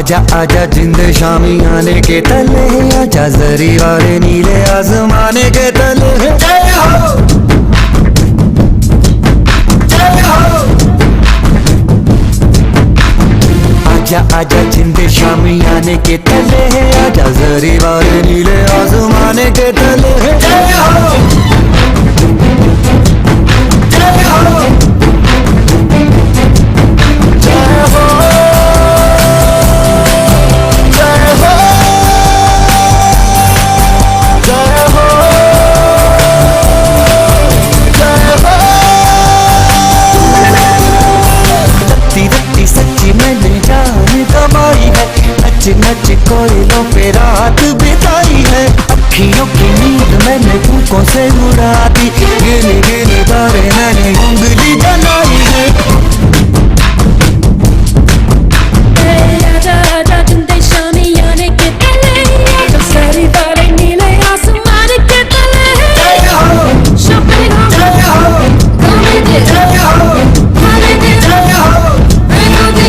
आजा आजा जिंद शामी आने के तले, आजा जरी वाले नीले आसमाने के तले। जय हो जय हो। आजा आजा जिंद शामी आने के तले, आजा जरी वाले नीले आसमाने के तले। जय हो जय हो जय हो। नच नच कोयलों पे रात बिताई है, अखियों की नींद मैंने फूकों से उड़ा दी, गिन गिन तारे मैंने उंगली जलाई है। आजा आजा जिंदे शामी आने के तले, आजा सारी तारे नीले आसमान के तले। जय हो शोपिंग हो, जय हो कॉमेडी, जय हो कॉमेडी, जय हो मेलोडी।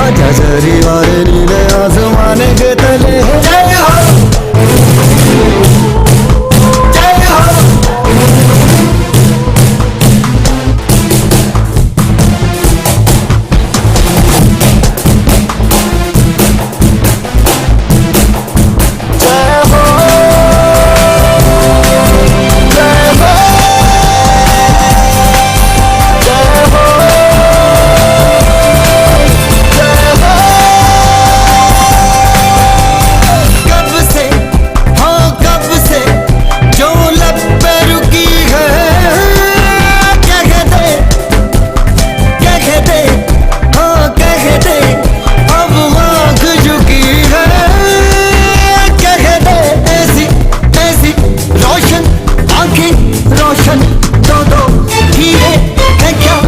आजा जरी वाले नीले आसमाने के तले। जय हो जय हो।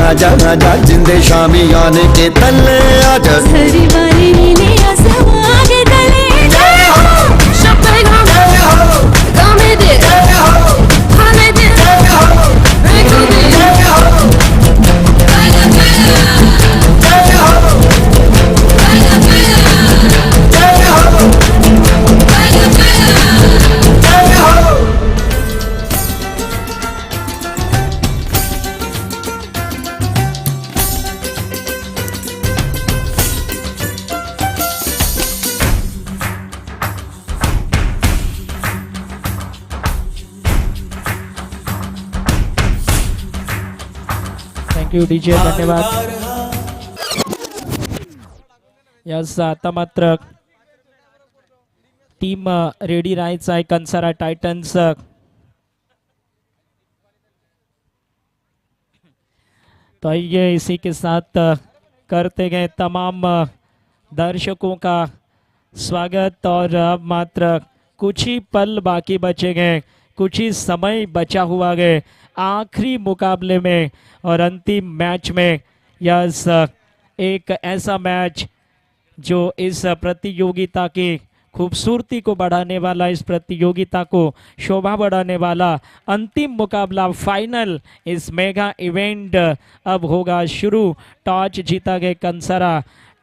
आजा आजा जिंदे शामी आने के तले, आजा सारी वाली नीले आसमान के तले। जय हो शोपिंग हो, जय हो कॉमेडी, जय हो कॉमेडी, जय हो मेलोडी, जय हो जय हो जय हो जय हो। थँक यू डीजे, धन्यवाद. यस, आता मात्र टीम रेडी राहायचं आहे. कंसारा टायटन्स तो आइए इसी के साथ करते गए तमाम दर्शकों का स्वागत. और अब मात्र कुछ ही पल बाकी बचे गए, कुछ ही समय बचा हुआ गए आखिरी मुकाबले में और अंतिम मैच में. यस, एक ऐसा मैच जो इस प्रतियोगिता की खूबसूरती को बढ़ाने वाला, इस प्रतियोगिता को शोभा बढ़ाने वाला अंतिम मुकाबला, फाइनल इस मेगा इवेंट अब होगा शुरू. टॉस जीता गया कंसारा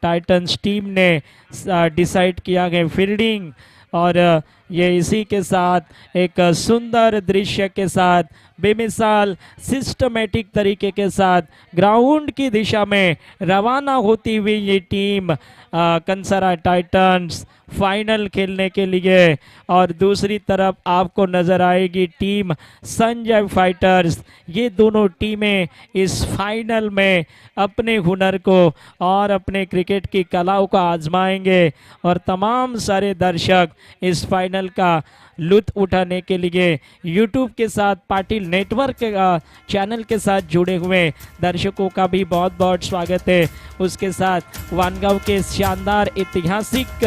टाइटंस टीम ने डिसाइड किया गया फील्डिंग। और ये इसी के साथ एक सुंदर दृश्य के साथ बेमिसाल सिस्टमेटिक तरीके के साथ ग्राउंड की दिशा में रवाना होती हुई ये टीम कंसरा टाइटंस फाइनल खेलने के लिए। और दूसरी तरफ आपको नजर आएगी टीम संजय फाइटर्स। ये दोनों टीमें इस फाइनल में अपने हुनर को और अपने क्रिकेट की कलाओं को आजमाएंगे और तमाम सारे दर्शक इस फाइनल का लुत्फ उठाने के लिए यूट्यूब के साथ पाटिल नेटवर्क चैनल के साथ जुड़े हुए दर्शकों का भी बहुत बहुत स्वागत है। उसके साथ वानगांव के शानदार ऐतिहासिक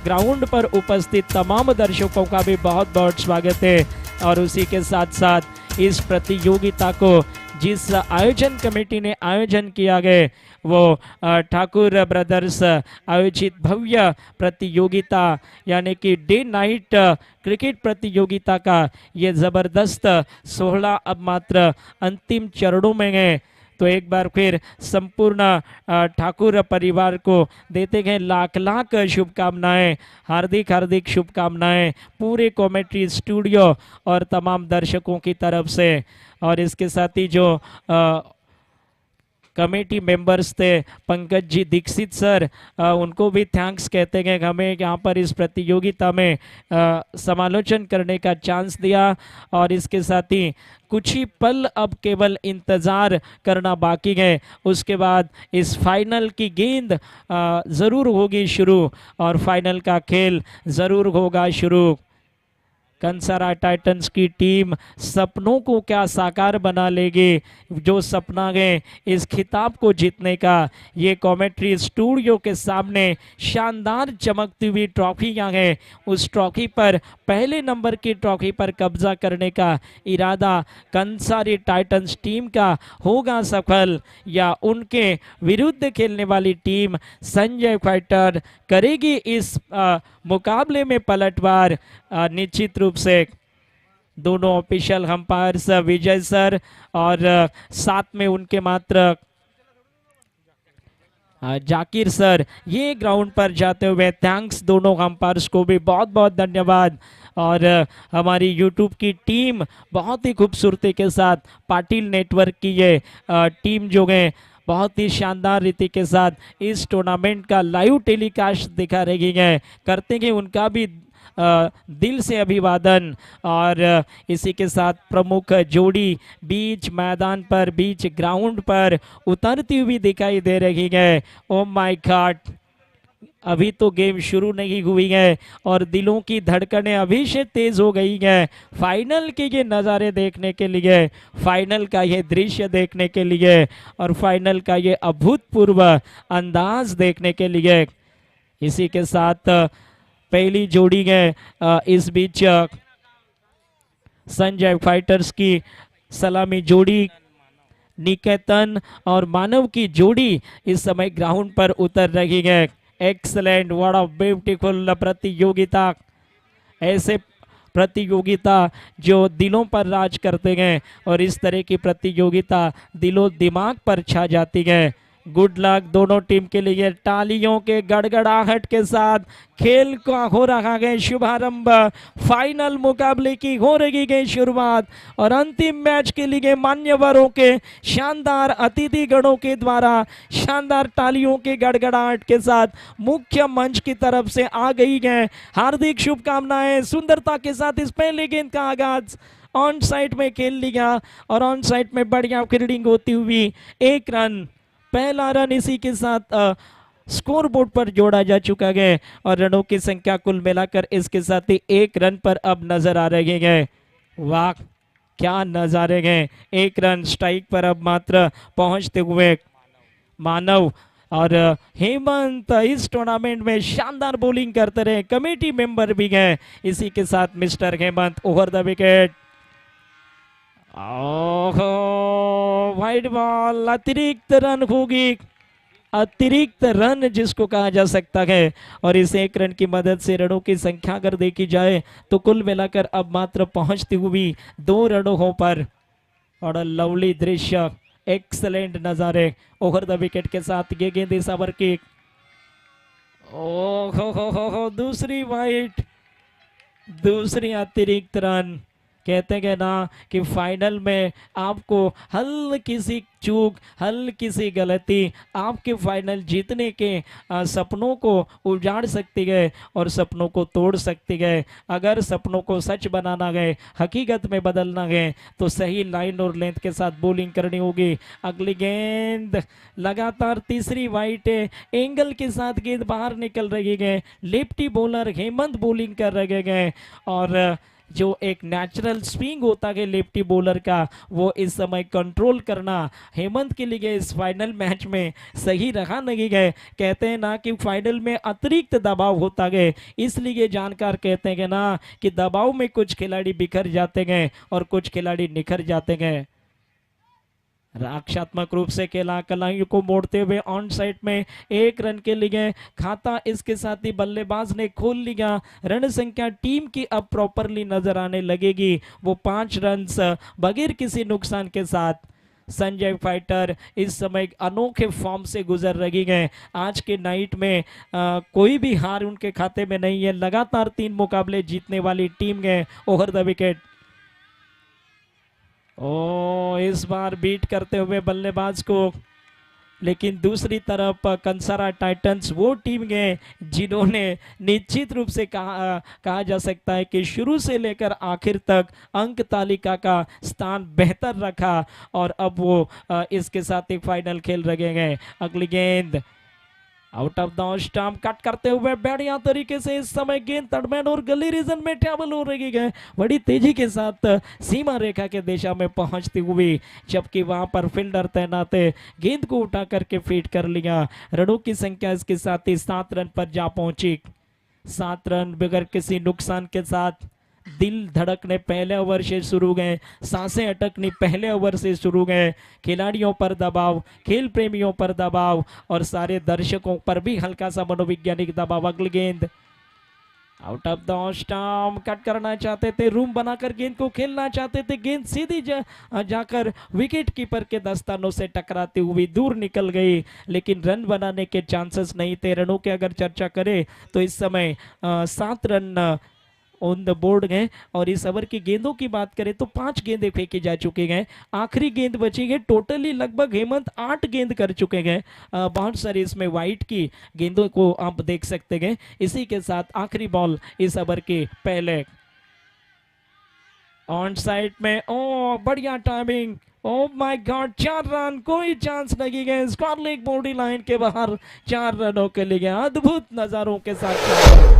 ग्राउंड पर उपस्थित तमाम दर्शकों का भी बहुत बहुत स्वागत है। और उसी के साथ साथ इस प्रतियोगिता को जिस आयोजन कमेटी ने आयोजन किया गया वो ठाकुर ब्रदर्स आयोजित भव्य प्रतियोगिता यानी कि डे नाइट क्रिकेट प्रतियोगिता का ये ज़बरदस्त 16 अब मात्र अंतिम चरणों में है। तो एक बार फिर संपूर्ण ठाकुर परिवार को देते गए लाख लाख शुभकामनाएं, हार्दिक हार्दिक शुभकामनाएं पूरे कॉमेंट्री स्टूडियो और तमाम दर्शकों की तरफ से। और इसके साथ ही जो कमेटी मेंबर्स थे पंकज जी दीक्षित सर, उनको भी थैंक्स कहते हैं हमें यहाँ पर इस प्रतियोगिता में समालोचन करने का चांस दिया। और इसके साथ ही कुछ ही पल अब केवल इंतज़ार करना बाकी है, उसके बाद इस फाइनल की गेंद ज़रूर होगी शुरू और फाइनल का खेल ज़रूर होगा शुरू। कंसरा टाइटंस की टीम सपनों को क्या साकार बना लेगी, जो सपना है इस खिताब को जीतने का। ये कमेंट्री स्टूडियो के सामने शानदार चमकती हुई ट्रॉफियां हैं, उस ट्रॉफी पर पहले नंबर की ट्रॉफी पर कब्जा करने का इरादा कंसारी टाइटंस टीम का होगा सफल या उनके विरुद्ध खेलने वाली टीम संजय फाइटर करेगी इस मुकाबले में पलटवार। निश्चित रूप से दोनों ऑफिशियल अंपायर्स विजय सर और साथ में उनके मात्र जाकिर सर ये ग्राउंड पर जाते हुए थैंक्स दोनों अंपायर्स को भी बहुत बहुत धन्यवाद। और हमारी यूट्यूब की टीम बहुत ही खूबसूरती के साथ पाटिल नेटवर्क की ये टीम जो है बहुत ही शानदार रीति के साथ इस टूर्नामेंट का लाइव टेलीकास्ट दिखा रही है, करते हैं उनका भी दिल से अभिवादन। और इसी के साथ प्रमुख जोड़ी बीच मैदान पर बीच ग्राउंड पर उतरती हुई दिखाई दे रही है। ओ माय गॉड, अभी तो गेम शुरू नहीं हुई है और दिलों की धड़कनें अभी से तेज हो गई हैं फाइनल के ये नज़ारे देखने के लिए, फाइनल का ये दृश्य देखने के लिए और फाइनल का ये अभूतपूर्व अंदाज देखने के लिए। इसी के साथ पहली जोड़ी है इस बीच संजय फाइटर्स की सलामी जोड़ी निकेतन और मानव की जोड़ी इस समय ग्राउंड पर उतर रही है। एक्सलेंट, व्हाट अ ब्यूटीफुल प्रतियोगिता, ऐसे प्रतियोगिता जो दिलों पर राज करते हैं और इस तरह की प्रतियोगिता दिलो दिमाग पर छा जाती है। गुड लक दोनों टीम के लिए, तालियों के गड़गड़ाहट के साथ खेल का हो रहा है शुभारंभ, फाइनल मुकाबले की हो रही है शुरुआत और अंतिम मैच के लिए मान्यवरों के शानदार अतिथि गणों के द्वारा शानदार तालियों के गड़गड़ाहट के साथ मुख्य मंच की तरफ से आ गई है। हार्दिक शुभकामनाएं, सुंदरता के साथ इस पहले गेंद का आगाज ऑन साइड में खेल लिया और ऑन साइड में बढ़िया फील्डिंग होती हुई एक रन, पहला रन इसी के साथ स्कोर बोर्ड पर जोड़ा जा चुका है और रनों की संख्या कुल मिलाकर इसके साथ ही एक रन पर अब नजर आ रहे हैं। वाह क्या नजारे हैं, एक रन स्ट्राइक पर अब मात्र पहुंचते हुए मानव और हेमंत इस टूर्नामेंट में शानदार बॉलिंग करते रहे, कमेटी मेंबर भी हैं इसी के साथ mister Hemant over the wicket. Wide ball, अतिरिक्त रन होगी, अतिरिक्त रन जिसको कहा जा सकता है और इस एक रन की मदद से रनों की संख्या अगर देखी जाए तो कुल मिलाकर अब मात्र पहुंचती हुई 2 रनों पर। और लवली दृश्य, एक्सलेंट नजारे ओवर द विकेट के साथ ये गेंद इस ओवर की ओ हो, दूसरी वाइट, दूसरी अतिरिक्त रन। कहते हैं ना कि फाइनल में आपको हल्की सी चूक, हल्की सी गलती आपके फाइनल जीतने के सपनों को उजाड़ सकती है और सपनों को तोड़ सकती है। अगर सपनों को सच बनाना है, हकीकत में बदलना है, तो सही लाइन और लेंथ के साथ बॉलिंग करनी होगी। अगली गेंद लगातार तीसरी वाइट एंगल के साथ गेंद बाहर निकल रही है। लेफ्टी बॉलर हेमंत बॉलिंग कर रहे हैं और जो एक नेचुरल स्विंग होता है लेफ्टी बॉलर का, वो इस समय कंट्रोल करना हेमंत के लिए इस फाइनल मैच में सही रहा नहीं है। कहते हैं ना कि फाइनल में अतिरिक्त दबाव होता है, इसलिए जानकार कहते हैं ना कि दबाव में कुछ खिलाड़ी बिखर जाते हैं और कुछ खिलाड़ी निखर जाते हैं। रक्षात्मक रूप से खेला, कलाइयों को मोड़ते हुए ऑन साइड में 1 रन के लिए खाता इसके साथ ही बल्लेबाज ने खोल लिया। रन संख्या टीम की अब प्रॉपरली नजर आने लगेगी, वो 5 रन बगैर किसी नुकसान के साथ। संजय फाइटर इस समय अनोखे फॉर्म से गुजर रही है। आज के नाइट में कोई भी हार उनके खाते में नहीं है। लगातार 3 मुकाबले जीतने वाली टीम है। ओवर द विकेट, ओ इस बार बीट करते हुए बल्लेबाज को। लेकिन दूसरी तरफ कंसारा टाइटंस वो टीम है जिन्होंने निश्चित रूप से कहा जा सकता है कि शुरू से लेकर आखिर तक अंक तालिका का स्थान बेहतर रखा और अब वो इसके साथ एक फाइनल खेल रहे हैं। अगली गेंद out of the stump, cut करते हुए बढ़िया तरीके से इस समय गेंद तड़मैन और गली रीजन में ट्रैवल हो रही है बड़ी तेजी के साथ सीमा रेखा के दिशा में पहुंचती हुई, जबकि वहां पर फील्डर तैनात है। गेंद को उठा करके फीड कर लिया। रनों की संख्या इसके साथ ही 7 रन पर जा पहुंची। 7 रन बगैर किसी नुकसान के साथ। दिल धड़कने पहले ओवर से शुरू गए, सांसें अटकनी पहले ओवर से शुरू गए। खिलाड़ियों पर दबाव, खेल प्रेमियों पर दबाव और सारे दर्शकों पर भी हल्का सा मनोवैज्ञानिक दबाव। अगली गेंद out of the stump, cut करना चाहते थे, रूम बनाकर गेंद को खेलना चाहते थे। गेंद सीधी जाकर विकेट कीपर के दस्तानों से टकराती हुई दूर निकल गई, लेकिन रन बनाने के चांसेस नहीं थे। रनों की अगर चर्चा करें तो इस समय 7 रन ऑन द बोर्ड गए और इस ओवर की गेंदों की बात करें तो 5 गेंदें फेंकी जा चुके हैं। आखिरी गेंद बची है। टोटली लगभग हेमंत 8 गेंद कर चुके हैं। बहुत सारी इसमें वाइट की गेंदों को आप देख सकते हैं। इसी के साथ आखिरी बॉल इस ओवर के पहले ऑन साइड में। ओ बढ़िया timing, O my God, 4 run, कोई चांस नहीं है। स्क्वायर लेग बाउंड्री लाइन के बाहर 4 रनों के लिए अद्भुत नजारों के साथ।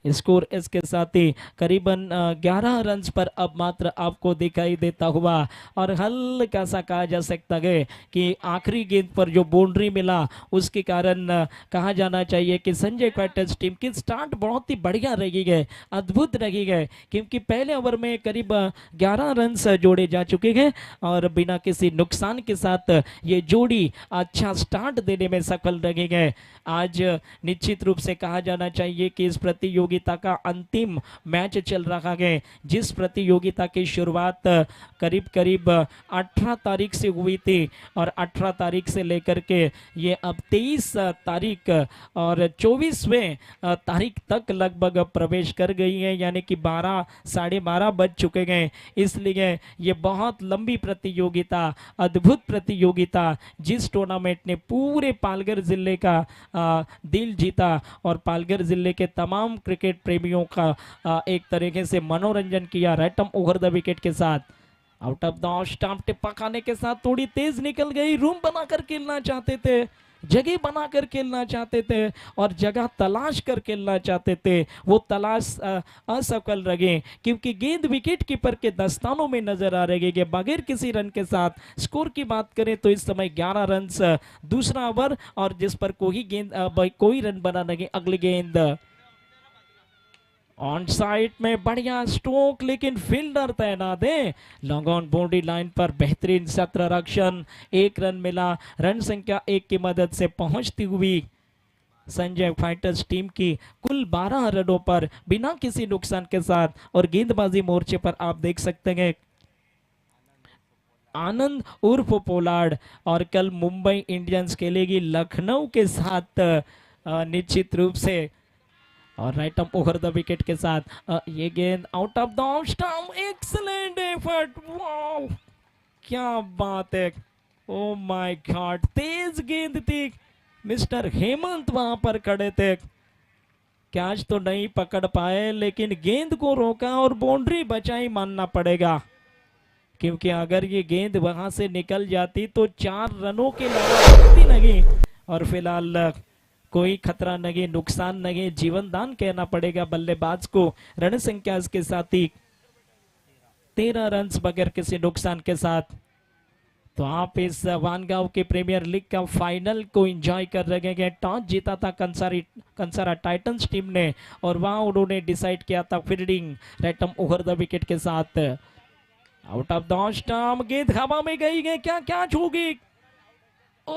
स्कोर इसके साथ ही करीबन 11 रन पर अब मात्र आपको दिखाई देता हुआ और हल्का सा कहा जा सकता है कि आखिरी गेंद पर जो बाउंड्री मिला उसके कारण कहा जाना चाहिए कि संजय क्वार्टर्स टीम की स्टार्ट बहुत ही बढ़िया रही है, अद्भुत रही है, क्योंकि पहले ओवर में करीब 11 रन जोड़े जा चुके हैं और बिना किसी नुकसान के साथ ये जोड़ी अच्छा स्टार्ट देने में सफल रही है। आज निश्चित रूप से कहा जाना चाहिए कि इस प्रतियोगिता का अंतिम मैच चल रहा है, जिस प्रतियोगिता की शुरुआत करीब करीब 18 तारीख से हुई थी और 18 तारीख से लेकर के ये अब 23 तारीख और 24वें तारीख तक लगभग प्रवेश कर गई है, यानी कि 12 साढ़े 12 बज चुके हैं। इसलिए ये बहुत लंबी प्रतियोगिता, अद्भुत प्रतियोगिता, जिस टूर्नामेंट ने पूरे पालघर जिले का दिल जीता और पालघर जिले के तमाम क्रिकेट प्रेमियों का एक तरीके से मनोरंजन किया। रैटम ओवर द विकेट के साथ आउट ऑफ द स्टंप, टिप्पा खाने के साथ थोड़ी तेज निकल गई। रूम बनाकर खेलना चाहते थे, जगह बनाकर खेलना चाहते थे और जगह तलाश कर खेलना चाहते थे, वो तलाश असफल रहे क्योंकि गेंद विकेट कीपर के दस्तानों में नजर आ रही है बगैर किसी रन के साथ। स्कोर की बात करें तो इस समय 11 रन दूसरा ओवर और जिस पर कोई रन बना नहीं। अगली गेंद ऑन साइड में बढ़िया स्ट्रोक, लेकिन फील्डर तैनात है। लॉन्ग ऑन बाउंड्री लाइन पर बेहतरीन सत्र रक्षण, 1 रन मिला। रन संख्या 1 की मदद से पहुंचती हुई संजय फाइटर्स टीम की कुल 12 रनों पर बिना किसी नुकसान के साथ। और गेंदबाजी मोर्चे पर आप देख सकते हैं आनंद उर्फ पोलार्ड, और कल मुंबई इंडियंस खेलेगी लखनऊ के साथ निश्चित रूप से। और right up over the wicket के साथ ये गेंद out of the off stump. Excellent effort, wow क्या बात है, ओ माय गॉड, तेज गेंद थी। मिस्टर हेमंत वहां पर खड़े थे, कैच तो नहीं पकड़ पाए लेकिन गेंद को रोका और बाउंड्री बचाई मानना पड़ेगा, क्योंकि अगर ये गेंद वहां से निकल जाती तो 4 रनों की लड़ाई नहीं। और फिलहाल कोई खतरा नहीं, नुकसान नहीं, जीवन दान कहना पड़ेगा बल्लेबाज को। रन संख्या इसके साथ ही 13 रन बगैर किसी नुकसान के साथ। तो आप इस वानगांव के प्रीमियर लीग का फाइनल को एंजॉय कर रहे हैं। टॉस जीता था कंसारा टाइटंस टीम ने, और वहां उन्होंने डिसाइड किया था fielding right up over the wicket के साथ। आउट ऑफ द स्टंप, गेंद हवा में गई है, क्या कैच होगी? ओ,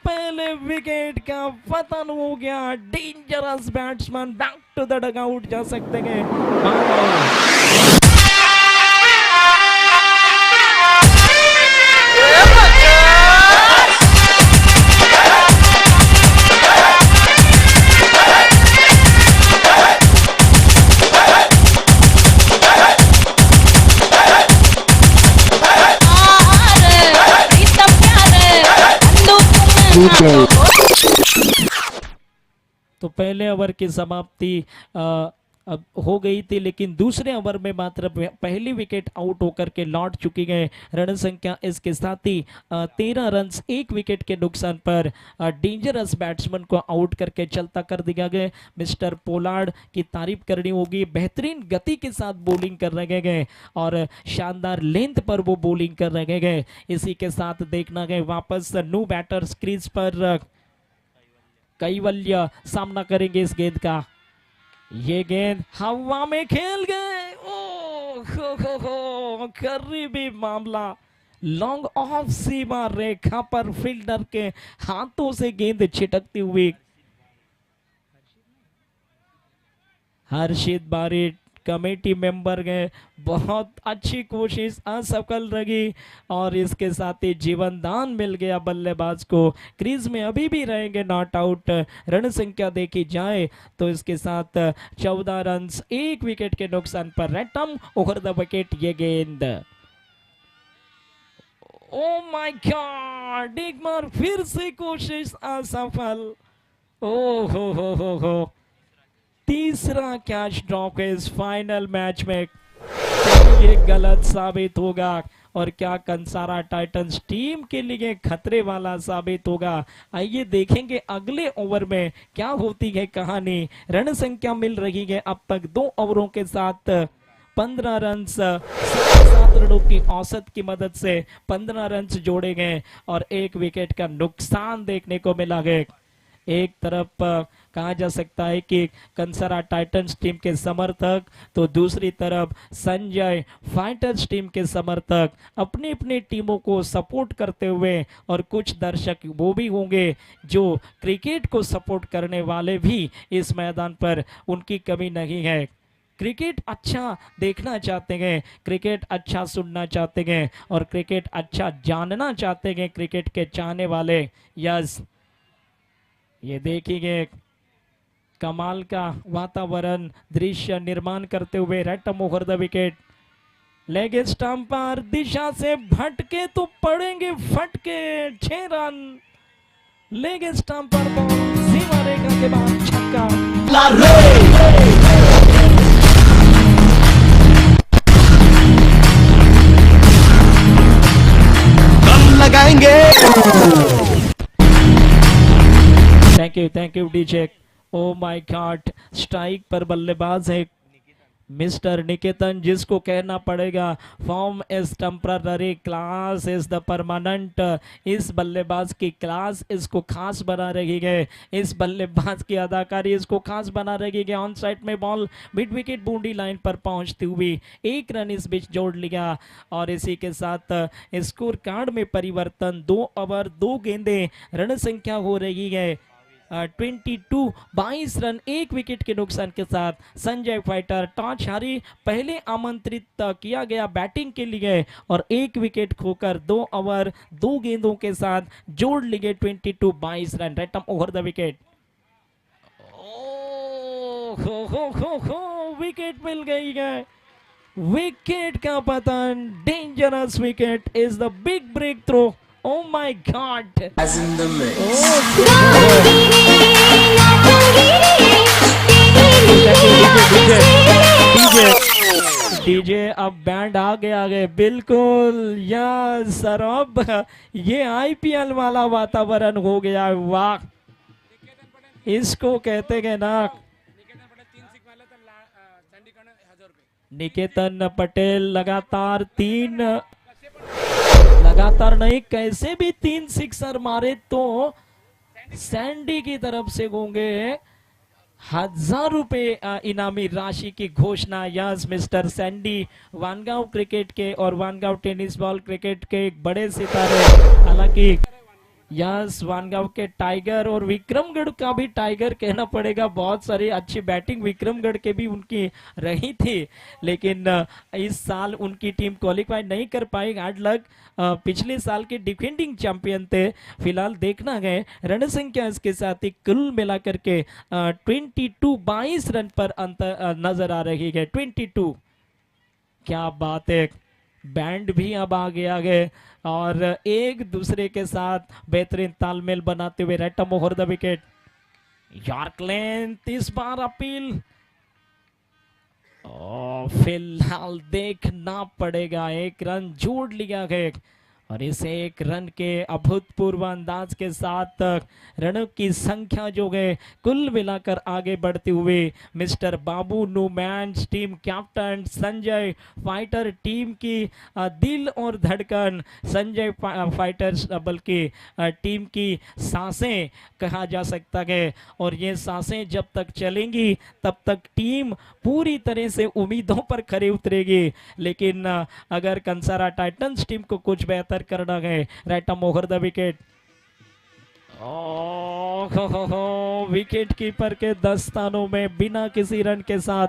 पहले विकेट का पतन हो गया। Dangerous batsman back to the dugout जा सकते हैं। तो पहले ओवर की समाप्ति अब हो गई थी, लेकिन दूसरे ओवर में मात्र पहली विकेट आउट होकर के लौट चुकी है। रन संख्या इसके साथ ही 13 रन 1 विकेट के नुकसान पर डेंजरस बैट्समैन को आउट करके चलता कर दिया गया। मिस्टर पोलार्ड की तारीफ करनी होगी, बेहतरीन गति के साथ बॉलिंग कर रहे गए और शानदार लेंथ पर वो बॉलिंग कर रहे गए। इसी के साथ देखना गए वापस न्यू बैटर्स क्रीज पर कैवल्य सामना करेंगे इस गेंद का। ये गेंद हवा में खेल गए, हो करीबी मामला। लॉन्ग ऑफ सीमा रेखा पर फील्डर के हाथों से गेंद छिटकती हुई। हर्षित बारी कमेटी मेंबर गए, बहुत अच्छी कोशिश असफल रही और इसके साथ ही जीवन दान मिल गया बल्लेबाज को। क्रीज में अभी भी रहेंगे नॉट आउट। रन संख्या देखी जाए तो इसके साथ 14 रन 1 विकेट के नुकसान पर रैटम ओवर द विकेट ये गेंद। ओ माय गॉड, एक बार फिर से कोशिश असफल। ओ हो तीसरा कैच ड्रॉप है इस फाइनल मैच में। ये गलत साबित होगा और क्या कंसारा टाइटंस टीम के लिए खतरे वाला साबित होगा। आइए देखेंगे अगले ओवर में क्या होती है कहानी। रन संख्या मिल रही है अब तक 2 ओवरों के साथ 15 रन, 7 रनों की औसत की मदद से 15 रन जोड़े गए और 1 विकेट का नुकसान देखने को मिला है। एक तरफ कहा जा सकता है कि कंसारा टाइटंस टीम के समर्थक, तो दूसरी तरफ संजय फाइटर्स टीम के समर्थक अपनी अपनी टीमों को सपोर्ट करते हुए, और कुछ दर्शक वो भी होंगे जो क्रिकेट को सपोर्ट करने वाले भी इस मैदान पर, उनकी कमी नहीं है। क्रिकेट अच्छा देखना चाहते हैं, क्रिकेट अच्छा सुनना चाहते हैं और क्रिकेट अच्छा जानना चाहते हैं क्रिकेट के चाहने वाले। यस, ये देखिए कमाल का वातावरण दृश्य निर्माण करते हुए रैटम over the wicket. Leg stump पर दिशा से भटके तो पड़ेंगे फटके। 6 रन, लेग स्टंप पर बॉल सीमा रेखा के बाद छक्का। लगाएंगे। Thank you DJ. Oh my God, strike पर बल्लेबाज है मिस्टर निकेतन, जिसको कहना पड़ेगा form is temporary, class is the permanent. इस बल्लेबाज की क्लास इसको खास बना रही है, इस बल्लेबाज की अदाकारी इसको खास बना रही है। ऑन साइड में ball mid wicket Bundi line पर पहुंचती हुई 1 रन इस बीच जोड़ लिया और इसी के साथ स्कोर कार्ड में परिवर्तन। 2 ओवर 2 गेंदें, रण संख्या हो रही है 22 रन, 1 विकेट के नुकसान के साथ संजय फाइटर टॉस हारी। पहले आमंत्रित किया गया बैटिंग के लिए और 1 विकेट खोकर 2 ओवर 2 गेंदों के साथ जोड़ लिए 22 रन। रैटम ओवर द विकेट। हो विकेट मिल गई है, विकेट का पतन, dangerous wicket is the big breakthrough. Oh my God! As in the mix. DJ अब बैंड आगे बिल्कुल यस सर, अब ये आईपीएल वाला वातावरण हो गया। वाह, इसको कहते हैं ना निकेतन पटेल लगातार नहीं, कैसे भी 3 सिक्सर मारे तो सैंडी की तरफ से होंगे 1000 रुपए इनामी राशि की घोषणा। Yes mister Sandy Vangaon cricket के और वानगांव टेनिस बॉल क्रिकेट के एक बड़े सितारे, हालांकि यस वानगांव के टाइगर और विक्रमगढ़ का भी टाइगर कहना पड़ेगा। बहुत सारी अच्छी बैटिंग विक्रमगढ़ के भी उनकी रही थी, लेकिन इस साल उनकी टीम क्वालिफाई नहीं कर पाई। हार्ड लक, पिछले साल के डिफेंडिंग चैंपियन थे। फिलहाल देखना है रन संख्या इसके साथ ही कुल मिलाकर के 22 रन पर अंतर नजर आ रही है। 22, क्या बात है। बैंड भी अब आ गया है और एक दूसरे के साथ बेहतरीन तालमेल बनाते हुए रैटम over the wicket. Yorker length इस बार अपील, फिलहाल देखना पड़ेगा, 1 रन जोड़ लिया है और इस 1 रन के अभूतपूर्व अंदाज के साथ रनों की संख्या जो है कुल मिलाकर आगे बढ़ते हुए मिस्टर बाबू न्यूमैन्स, team captain Sanjay fighter, team की दिल और धड़कन संजय फाइटर्स, बल्कि टीम की सांसें कहा जा सकता है। और ये सांसें जब तक चलेंगी तब तक टीम पूरी तरह से उम्मीदों पर खरी उतरेगी, लेकिन अगर कंसारा टाइटंस टीम को कुछ बेहतर करना है। Right arm over the wicket. Wicket keeper के दस्तानों में बिना किसी रन के साथ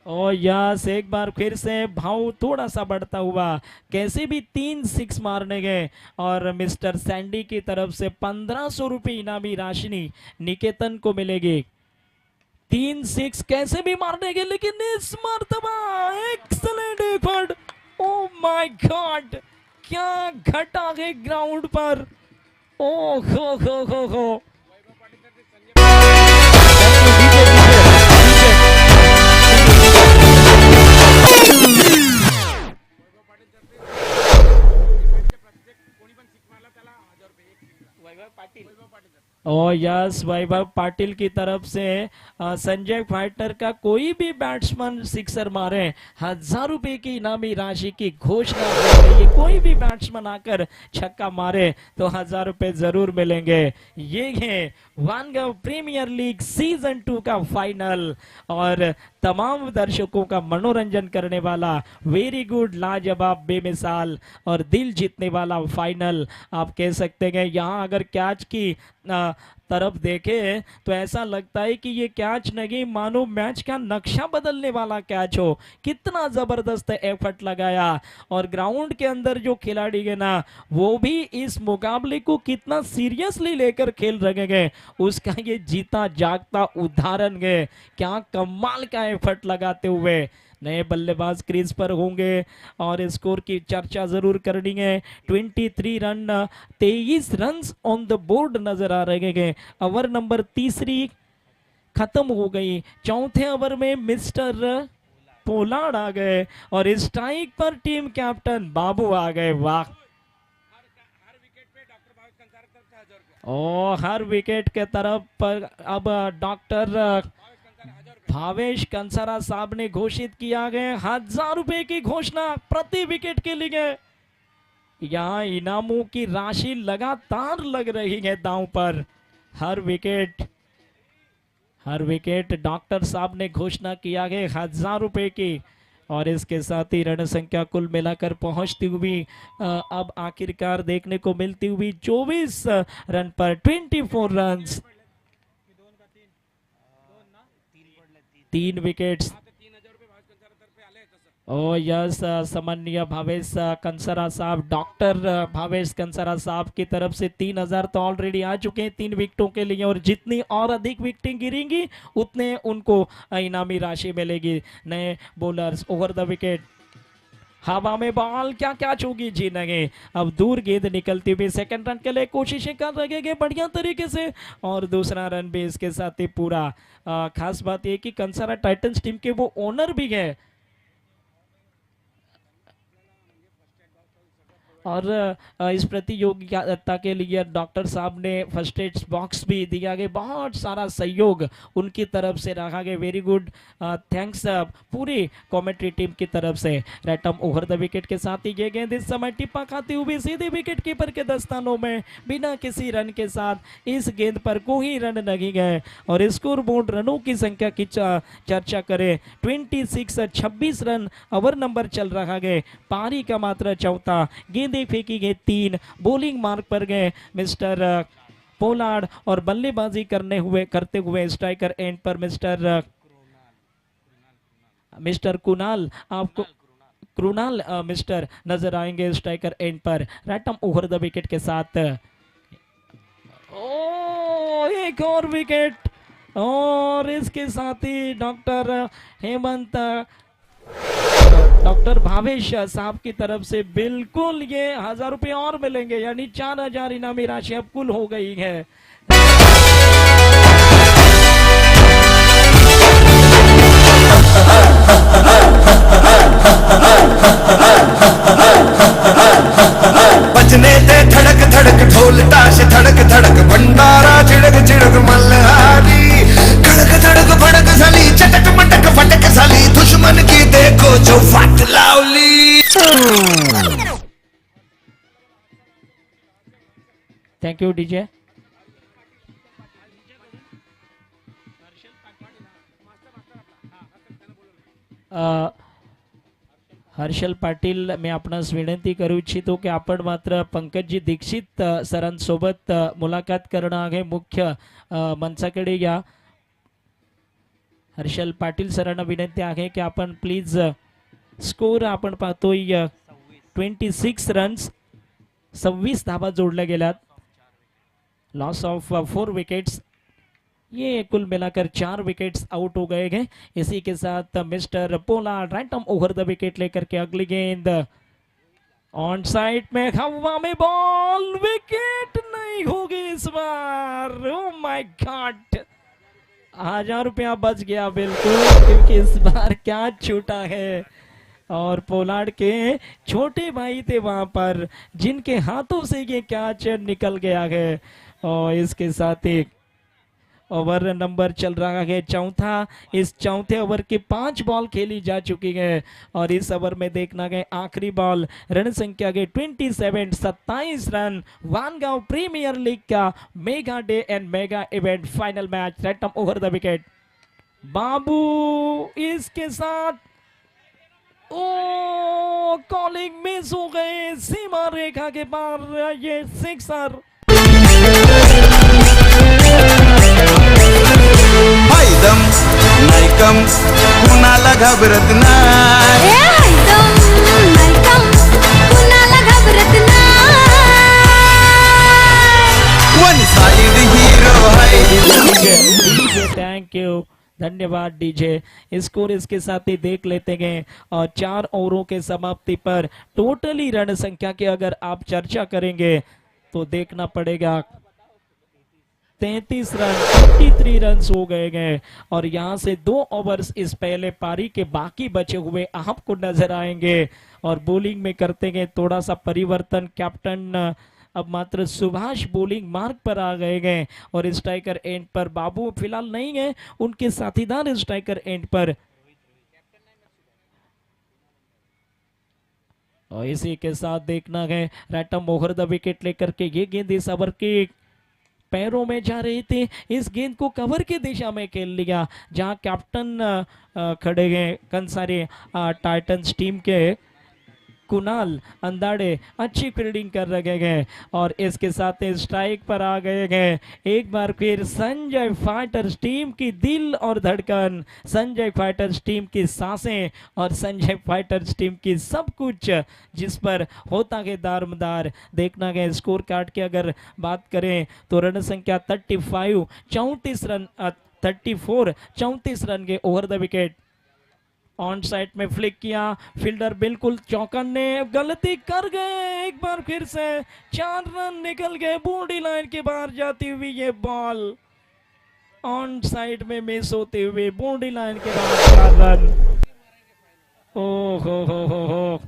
और यस एक बार फिर से भाव थोड़ा सा बढ़ता हुआ, कैसे भी 3 सिक्स मारने गए और मिस्टर सैंडी की तरफ से 1500 रुपये इनामी राशि निकेतन को मिलेगी। 3 सिक्स कैसे भी मारने गए, लेकिन इस मर्तबा excellent effort. O my God, क्या घटा है ग्राउंड पर। ओ हो और यस वैभव पाटिल की तरफ से संजय फाइटर का कोई भी बैट्समैन सिक्सर मारे 1000 रुपए की इनामी राशि की घोषणा हो गई है। कोई भी बैट्समैन आकर छक्का मारे तो 1000 रुपए जरूर मिलेंगे। ये है वानगांव प्रीमियर लीग सीजन 2 का फाइनल और तमाम दर्शकों का मनोरंजन करने वाला वेरी गुड, लाजवाब, बेमिसाल और दिल जीतने वाला फाइनल आप कह सकते हैं। यहाँ अगर कैच की तरफ देखे तो ऐसा लगता है कि ये कैच नहीं मानो मैच का नक्शा बदलने वाला कैच हो। कितना जबरदस्त एफर्ट लगाया और ग्राउंड के अंदर जो खिलाड़ी है ना, वो भी इस मुकाबले को कितना सीरियसली लेकर खेल रहे हैं, उसका ये जीता जागता उदाहरण है। क्या कमाल का एफर्ट लगाते हुए नए बल्लेबाज क्रीज पर होंगे और स्कोर की चर्चा जरूर करनी है। 23 run, 23 run on the board नजर आ रहे हैं। ओवर नंबर 3 खत्म हो गई। चौथे ओवर में मिस्टर पोलार्ड आ गए और स्ट्राइक पर टीम कैप्टन बाबू आ गए। वाह, और हर विकेट के तरफ पर अब डॉक्टर भावेश कंसारा साहब ने घोषित किया गया 1000 रुपए की घोषणा प्रति विकेट के लिए। यहाँ इनामों की राशि लगातार लग रही है दांव पर। हर विकेट डॉक्टर साहब ने घोषणा किया गया 1000 रुपए की। और इसके साथ ही रण संख्या कुल मिलाकर पहुंचती हुई अब आखिरकार देखने को मिलती हुई 24 रन पर 24 रन। 3 विकेट्स। ओ यस, सम्माननीय भावेश कंसारा साहब, डॉक्टर भावेश कंसारा साहब की तरफ से 3000 तो ऑलरेडी आ चुके हैं 3 विकेटों के लिए, और जितनी और अधिक विकेटें गिरेंगी उतने उनको इनामी राशि मिलेगी। नए बॉलर्स ओवर द विकेट, हवा में बॉल क्या क्या चूगी जी नगे। अब दूर गेंद निकलती हुई सेकंड रन के लिए कोशिशें कर रहे हैं बढ़िया तरीके से, और दूसरा रन भी इसके साथ ही पूरा। खास बात यह कि कंसारा टाइटंस टीम के वो ओनर भी है, और इस प्रतियोगिता के लिए डॉक्टर साहब ने फर्स्ट एड बॉक्स भी दिया गया। बहुत सारा सहयोग उनकी तरफ से रखा गया। वेरी गुड, थैंक्स पूरी कमेंट्री टीम की तरफ से। रैटम ओवर द विकेट के साथ ही ये गेंद इस समय टिप्पा खाती हुई सीधे विकेट कीपर के दस्तानों में बिना किसी रन के साथ। इस गेंद पर कोई रन नहीं गए, और स्कोर बोर्ड रनों की संख्या की चर्चा करें 26 रन ओवर नंबर चल रहा है। पारी का मात्र चौथा, गेंद फेंकी गई 3, बॉलिंग मार्क पर गए मिस्टर पोलार्ड, और बल्लेबाजी करते हुए स्ट्राइकर एंड पर मिस्टर कुणाल, आपको कृणाल मिस्टर नजर आएंगे स्ट्राइकर एंड पर। रैटम ओवर द विकेट के साथ एक और विकेट, और इसके साथ ही डॉक्टर भावेश साहब की तरफ से बिल्कुल ये 1000 रुपये और मिलेंगे, यानी 4000 इनामी राशि अब कुल हो गई है। बजने ते धड़क धड़क ढोल ताश धड़क धड़क भंडारा चिड़क चिड़क मल्हारी धड़क धड़क भड़क साली चटक मटक फटक साली दुश्मन की देखो जो फट lovely. Thank you DJ. Harshal Patil, मी आपणास विनंती करू इच्छितो की आपण मात्र पंकजी दीक्षित सरांसोबत मुलाकात करणं आहे। मुख्य मंचाकडे या। हर्षल पाटील सरांना विनंती आहे की आपण प्लीज स्कोर आपण पाहतोय 26 रन्स, 26 धावा जोडल्या गेल्यात। लॉस ऑफ 4 विकेट्स, ये कुल मिलाकर 4 विकेट्स आउट हो गए हैं। इसी के साथ mister Pollard random over the wicket लेकर के अगली गेंद ऑन साइड में, हवा में बॉल, विकेट नहीं होगी इस बार। ओह माय गॉड, 1000 रुपया बच गया बिल्कुल, क्योंकि इस बार क्या छूटा है। और पोलार्ड के छोटे भाई थे वहां पर, जिनके हाथों से ये कैच निकल गया है। और इसके साथ ही ओवर नंबर चल रहा है चौथा। इस चौथे ओवर की 5 बॉल खेली जा चुकी है, और इस ओवर में देखना गया आखिरी बॉल। रण संख्या के 27 रन। वानगांव प्रीमियर लीग का mega day and mega event final match. Right arm over the wicket, बाबू इसके साथ कॉलिंग मिस हो गए सीमा रेखा के पार, ये सिक्सर। दम नायकम कुणाला घाबरत नाही, वन साइड हीरो है। थैंक यू, धन्यवाद डीजे। स्कोर इसके साथ ही देख लेते हैं, और 4 ओवरों के समाप्ति पर टोटली रन संख्या की अगर आप चर्चा करेंगे तो देखना पड़ेगा 33 रन, 53 रन हो गए। और यहां से 2 ओवर्स इस पहले पारी के बाकी बचे हुए आपको नजर आएंगे। और बॉलिंग में करते गए थोड़ा सा परिवर्तन, कैप्टन अब मात्र सुभाष बॉलिंग मार्ग पर आ गए और स्ट्राइकर एंड पर बाबू फिलहाल नहीं है, उनके साथीदार स्ट्राइकर एंड पर। और इसी के साथ देखना है रैटम ओवर द विकेट लेकर के ये गेंद इस ओवर के पैरों में जा रही थी, इस गेंद को कवर की दिशा में खेल लिया, जहां कैप्टन खड़े हैं कंसारी टाइटंस टीम के कुणाल अंदाड़े अच्छी फील्डिंग कर रहे हैं और इसके साथ स्ट्राइक पर आ गए हैं एक बार फिर संजय फाइटर्स टीम की दिल और धड़कन, संजय फाइटर्स टीम की सांसें और संजय फाइटर्स टीम की सब कुछ, जिस पर होता है दारमदार। देखना है स्कोर कार्ड की अगर बात करें तो रन संख्या 34 34 रन के over the wicket. On side में फ्लिक किया, फील्डर बिल्कुल चौकन्ने, गलती कर गए एक बार फिर से, 4 रन निकल गए, बॉडी लाइन के बाहर जाती हुई ये बॉल ऑन साइड में मिस होते हुए बॉडी लाइन के बाहर 4 रन। ओ हो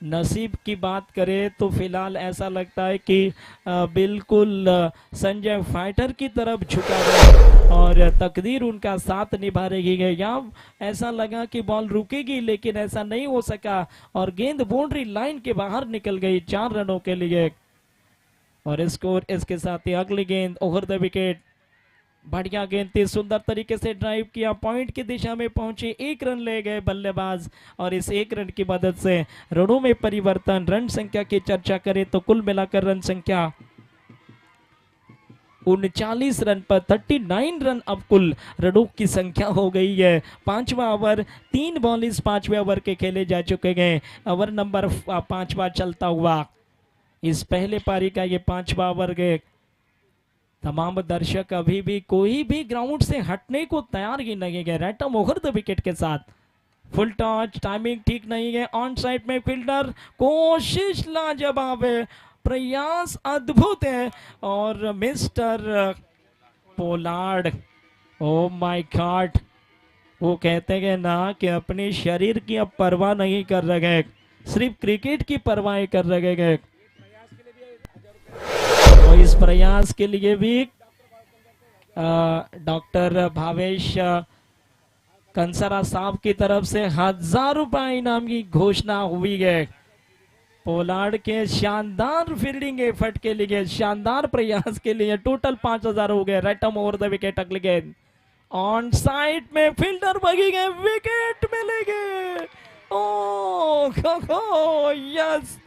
नसीब की बात करें तो फिलहाल ऐसा लगता है कि बिल्कुल संजय फाइटर की तरफ झुका है और तकदीर उनका साथ निभा रही है। यहाँ ऐसा लगा कि बॉल रुकेगी लेकिन ऐसा नहीं हो सका और गेंद बाउंड्री लाइन के बाहर निकल गई 4 रनों के लिए। और स्कोर इसके साथ ही अगली गेंद ओवर द विकेट, बढ़िया गेंद थी, सुंदर तरीके से ड्राइव किया, पॉइंट की दिशा में पहुंचे, 1 रन ले गए बल्लेबाज और इस 1 रन की मदद से रनों में परिवर्तन। रन संख्या की चर्चा करें तो कुल मिलाकर रन संख्या 39 रन पर 39 रन अब कुल रनों की संख्या हो गई है। 5वां ओवर, 3 बॉल इस 5वें ओवर के खेले जा चुके हैं। ओवर नंबर 5वां चलता हुआ, इस पहले पारी का ये 5वां ओवर गए। तमाम दर्शक अभी भी कोई भी ग्राउंड से हटने को तैयार ही नहीं है। रैटम ओवर द विकेट के साथ फुल टच, टाइमिंग ठीक नहीं है, ऑन साइड में फील्डर, कोशिश लाजवाब है, प्रयास अद्भुत है और mister Pollard, O my God, वो कहते हैं ना कि अपने शरीर की अब परवाह नहीं कर रहे हैं, सिर्फ क्रिकेट की परवाह कर रहे हैं। और इस प्रयास के लिए भी डॉक्टर भावेश कंसारा साहब की तरफ से 1000 रुपए इनाम की घोषणा हुई है। पोलार्ड के शानदार फील्डिंग एफर्ट के लिए, शानदार प्रयास के लिए टोटल 5000 हो गए। रैटम ओवर द विकेट, अगली गेंद ऑन साइड में फील्डर भागी गए, विकेट मिलेंगे, ओ यस,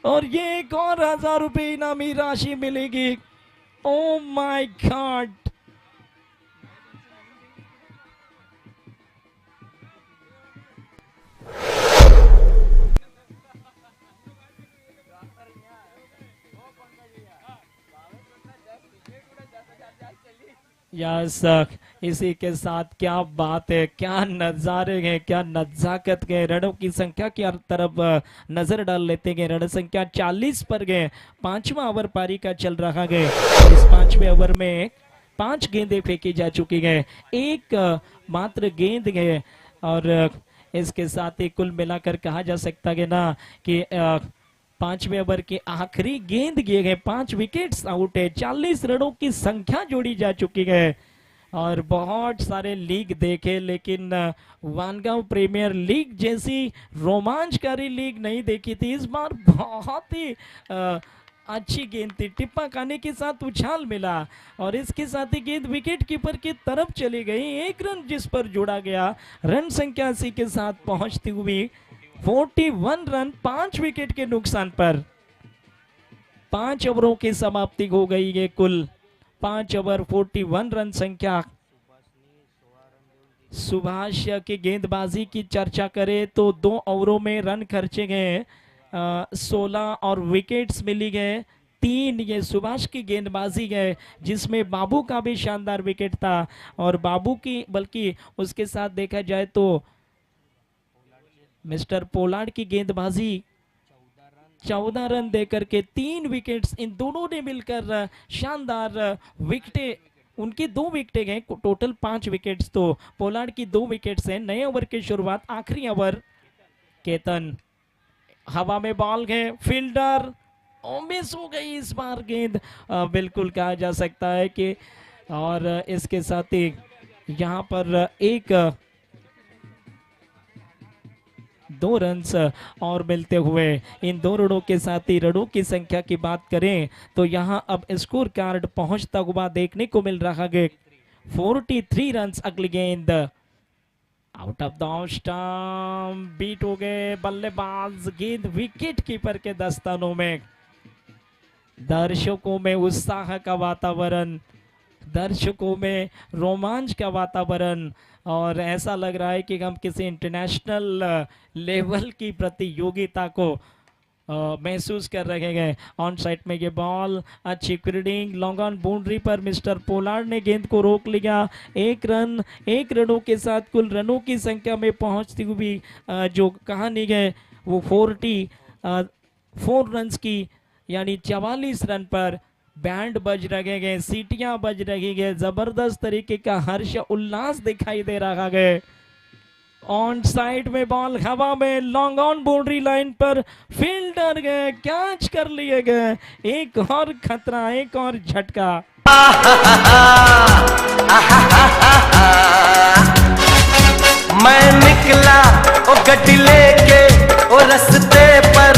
और ये एक और 1000 रुपए इनामी राशि मिलेगी। ओ माय गॉड, यस, इसी के साथ क्या बात है, क्या नजारे हैं, क्या नजाकत के। रनों की संख्या की तरफ नजर डाल लेते हैं। रन संख्या 40 पर गए, 5वां ओवर पारी का चल रहा है। इस 5वें ओवर में 5 गेंदें फेंकी जा चुकी हैं, एक मात्र गेंद है और इसके साथ ही कुल मिलाकर कहा जा सकता है ना कि 5वें ओवर की आखिरी गेंद किए गए, 5 विकेट्स आउट है, 40 रनों की संख्या जोड़ी जा चुकी है। और बहुत सारे लीग देखे लेकिन वानगांव प्रीमियर लीग जैसी रोमांचकारी लीग नहीं देखी थी। इस बार बहुत ही अच्छी गेंद थी, टिप्पा खाने के साथ उछाल मिला और इसके साथ ही गेंद विकेट कीपर की तरफ चली गई, 1 रन जिस पर जोड़ा गया। रन संख्या इसी के साथ पहुंचती हुई 41 रन 5 विकेट के नुकसान पर 5 ओवरों की समाप्ति हो गई है। कुल 5 ओवर 41 रन संख्या। सुभाष की गेंदबाजी की चर्चा करें तो 2 ओवरों में रन खर्चे गए 16 और विकेट्स मिली गए 3। ये सुभाष की गेंदबाजी है जिसमें बाबू का भी शानदार विकेट था और बाबू की, बल्कि उसके साथ देखा जाए तो मिस्टर पोलार्ड की गेंदबाजी 14 रन देकर के 3 विकेट्स, इन दोनों ने मिलकर शानदार विकेटें, उनकी 2 विकेटें गए, टोटल 5 विकेट्स, तो पोलार्ड की 2 विकेट्स हैं। नए ओवर की शुरुआत, आखिरी ओवर, केतन हवा में बॉल गए, फील्डर मिस हो गई इस बार गेंद। बिल्कुल कहा जा सकता है कि और इसके साथ ही यहाँ पर एक 2 रन्स और मिलते हुए इन 2 रनों के साथ ही रनों की संख्या की बात करें तो यहाँ अब स्कोर कार्ड पहुंचता हुआ देखने को मिल रहा है। 43 रन्स अगली गेंद out of the stump, beat हो गए बल्लेबाज, गेंद विकेट कीपर के दस्तानों में। दर्शकों में उत्साह का वातावरण, दर्शकों में रोमांच का वातावरण और ऐसा लग रहा है कि हम किसी इंटरनेशनल लेवल की प्रतियोगिता को महसूस कर रहे हैं। ऑन साइड में ये बॉल, अच्छी फील्डिंग, लॉन्ग ऑन बाउंड्री पर मिस्टर पोलार्ड ने गेंद को रोक लिया। 1 रन, 1 रनों के साथ कुल रनों की संख्या में पहुंचती हुई जो कहानी है वो 4 रन्स की, यानी 44 रन पर बैंड बज रहे हैं, सीटियां बज रही है, जबरदस्त तरीके का हर्ष उल्लास दिखाई दे रहा है। ऑन साइड में बॉल हवा में, लॉन्ग ऑन बाउंड्री लाइन पर फील्डर गए, कैच कर लिए गए। एक और खतरा, एक और झटका। मैं निकला ओ गड्डी लेके ओ रस्ते पर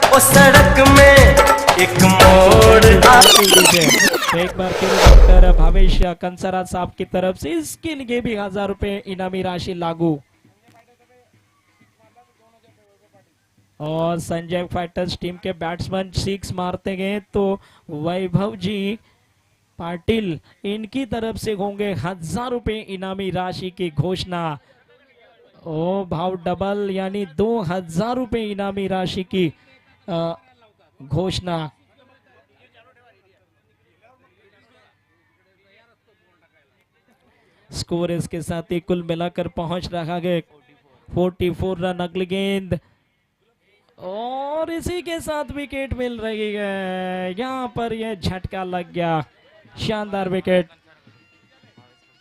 ओ सड़क में एक मोड़ एक बार फिर डॉक्टर भावेश कंसरा साहब की तरफ से इसके लिए भी 1000 रुपए इनामी राशि लागू। और संजय फाइटर्स टीम के बैट्समैन 6 मारते गए तो वैभव जी पाटिल इनकी तरफ से होंगे 1000 रुपए इनामी राशि की घोषणा। ओ भाव डबल, यानी 2000 रुपए इनामी राशि की घोषणा। स्कोर इसके साथ ही कुल मिलाकर पहुंच रहा है 44 रन अगली गेंद और इसी के साथ विकेट मिल रही है। यहाँ पर यह झटका लग गया, शानदार विकेट।